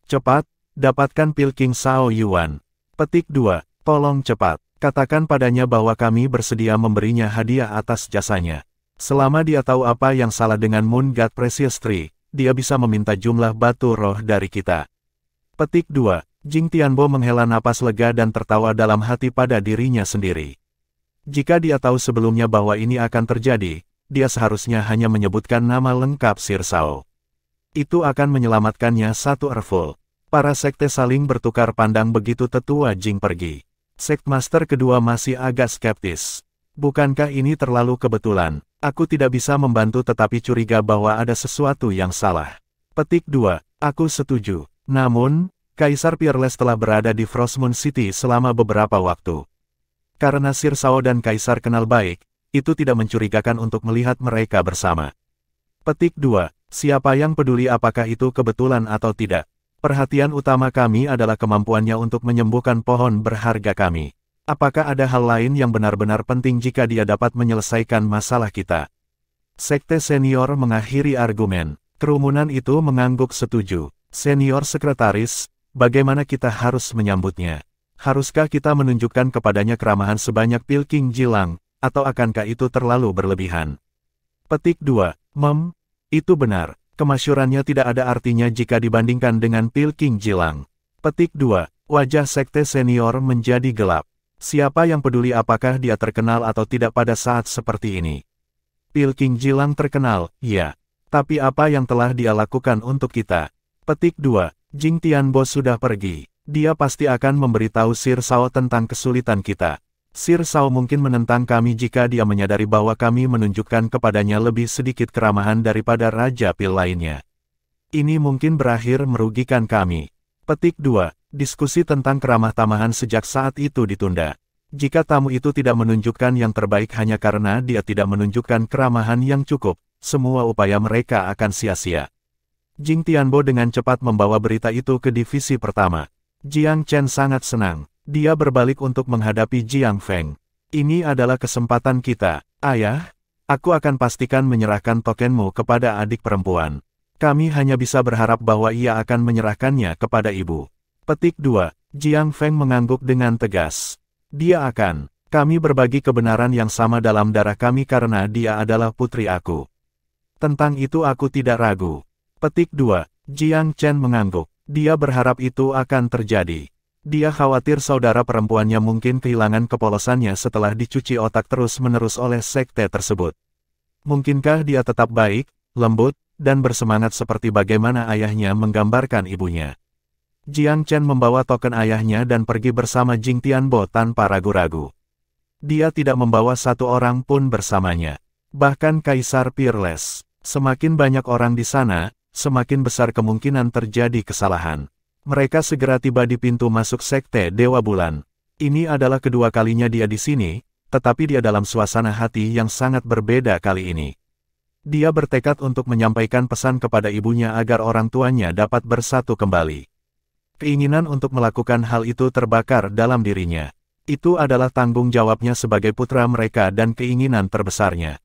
Cepat, dapatkan Pil King Shao Yuan. Petik 2, tolong cepat. Katakan padanya bahwa kami bersedia memberinya hadiah atas jasanya. Selama dia tahu apa yang salah dengan Moon God Precious Tree, dia bisa meminta jumlah batu roh dari kita. Petik 2, Jing Tianbo menghela napas lega dan tertawa dalam hati pada dirinya sendiri. Jika dia tahu sebelumnya bahwa ini akan terjadi, dia seharusnya hanya menyebutkan nama lengkap Sir Shao. Itu akan menyelamatkannya satu erful. Para sekte saling bertukar pandang begitu Tetua Jing pergi. Sektmaster kedua masih agak skeptis. Bukankah ini terlalu kebetulan? Aku tidak bisa membantu tetapi curiga bahwa ada sesuatu yang salah. Petik 2, aku setuju. Namun, Kaisar Peerless telah berada di Frostmoon City selama beberapa waktu. Karena Sir Shao dan Kaisar kenal baik, itu tidak mencurigakan untuk melihat mereka bersama. Petik 2, siapa yang peduli apakah itu kebetulan atau tidak? Perhatian utama kami adalah kemampuannya untuk menyembuhkan pohon berharga kami. Apakah ada hal lain yang benar-benar penting jika dia dapat menyelesaikan masalah kita? Sekte senior mengakhiri argumen. Kerumunan itu mengangguk setuju. Senior sekretaris, bagaimana kita harus menyambutnya? Haruskah kita menunjukkan kepadanya keramahan sebanyak Pil King Jilang, atau akankah itu terlalu berlebihan? Petik 2, itu benar. Kemasyurannya tidak ada artinya jika dibandingkan dengan Pil King Jilang. Petik 2, wajah sekte senior menjadi gelap. Siapa yang peduli apakah dia terkenal atau tidak pada saat seperti ini? Pil King Jilang terkenal, ya. Tapi apa yang telah dia lakukan untuk kita? Petik 2, Jing Tianbo sudah pergi. Dia pasti akan memberitahu Sir Shao tentang kesulitan kita. Sir Shao mungkin menentang kami jika dia menyadari bahwa kami menunjukkan kepadanya lebih sedikit keramahan daripada Raja Pil lainnya. Ini mungkin berakhir merugikan kami. Petik 2, diskusi tentang keramah tamahan sejak saat itu ditunda. Jika tamu itu tidak menunjukkan yang terbaik hanya karena dia tidak menunjukkan keramahan yang cukup, semua upaya mereka akan sia-sia. Jing Tianbo dengan cepat membawa berita itu ke divisi pertama. Jiang Chen sangat senang. Dia berbalik untuk menghadapi Jiang Feng. Ini adalah kesempatan kita, ayah. Aku akan pastikan menyerahkan tokenmu kepada adik perempuan. Kami hanya bisa berharap bahwa ia akan menyerahkannya kepada ibu. Petik 2. Jiang Feng mengangguk dengan tegas. Dia akan. Kami berbagi kebenaran yang sama dalam darah kami karena dia adalah putri aku. Tentang itu aku tidak ragu. Petik 2. Jiang Chen mengangguk. Dia berharap itu akan terjadi. Dia khawatir saudara perempuannya mungkin kehilangan kepolosannya setelah dicuci otak terus-menerus oleh sekte tersebut. Mungkinkah dia tetap baik, lembut, dan bersemangat seperti bagaimana ayahnya menggambarkan ibunya? Jiang Chen membawa token ayahnya dan pergi bersama Jing Tianbo tanpa ragu-ragu. Dia tidak membawa satu orang pun bersamanya. Bahkan Kaisar Peerless. Semakin banyak orang di sana, semakin besar kemungkinan terjadi kesalahan. Mereka segera tiba di pintu masuk sekte Dewa Bulan. Ini adalah kedua kalinya dia di sini, tetapi dia dalam suasana hati yang sangat berbeda kali ini. Dia bertekad untuk menyampaikan pesan kepada ibunya agar orang tuanya dapat bersatu kembali. Keinginan untuk melakukan hal itu terbakar dalam dirinya. Itu adalah tanggung jawabnya sebagai putra mereka dan keinginan terbesarnya.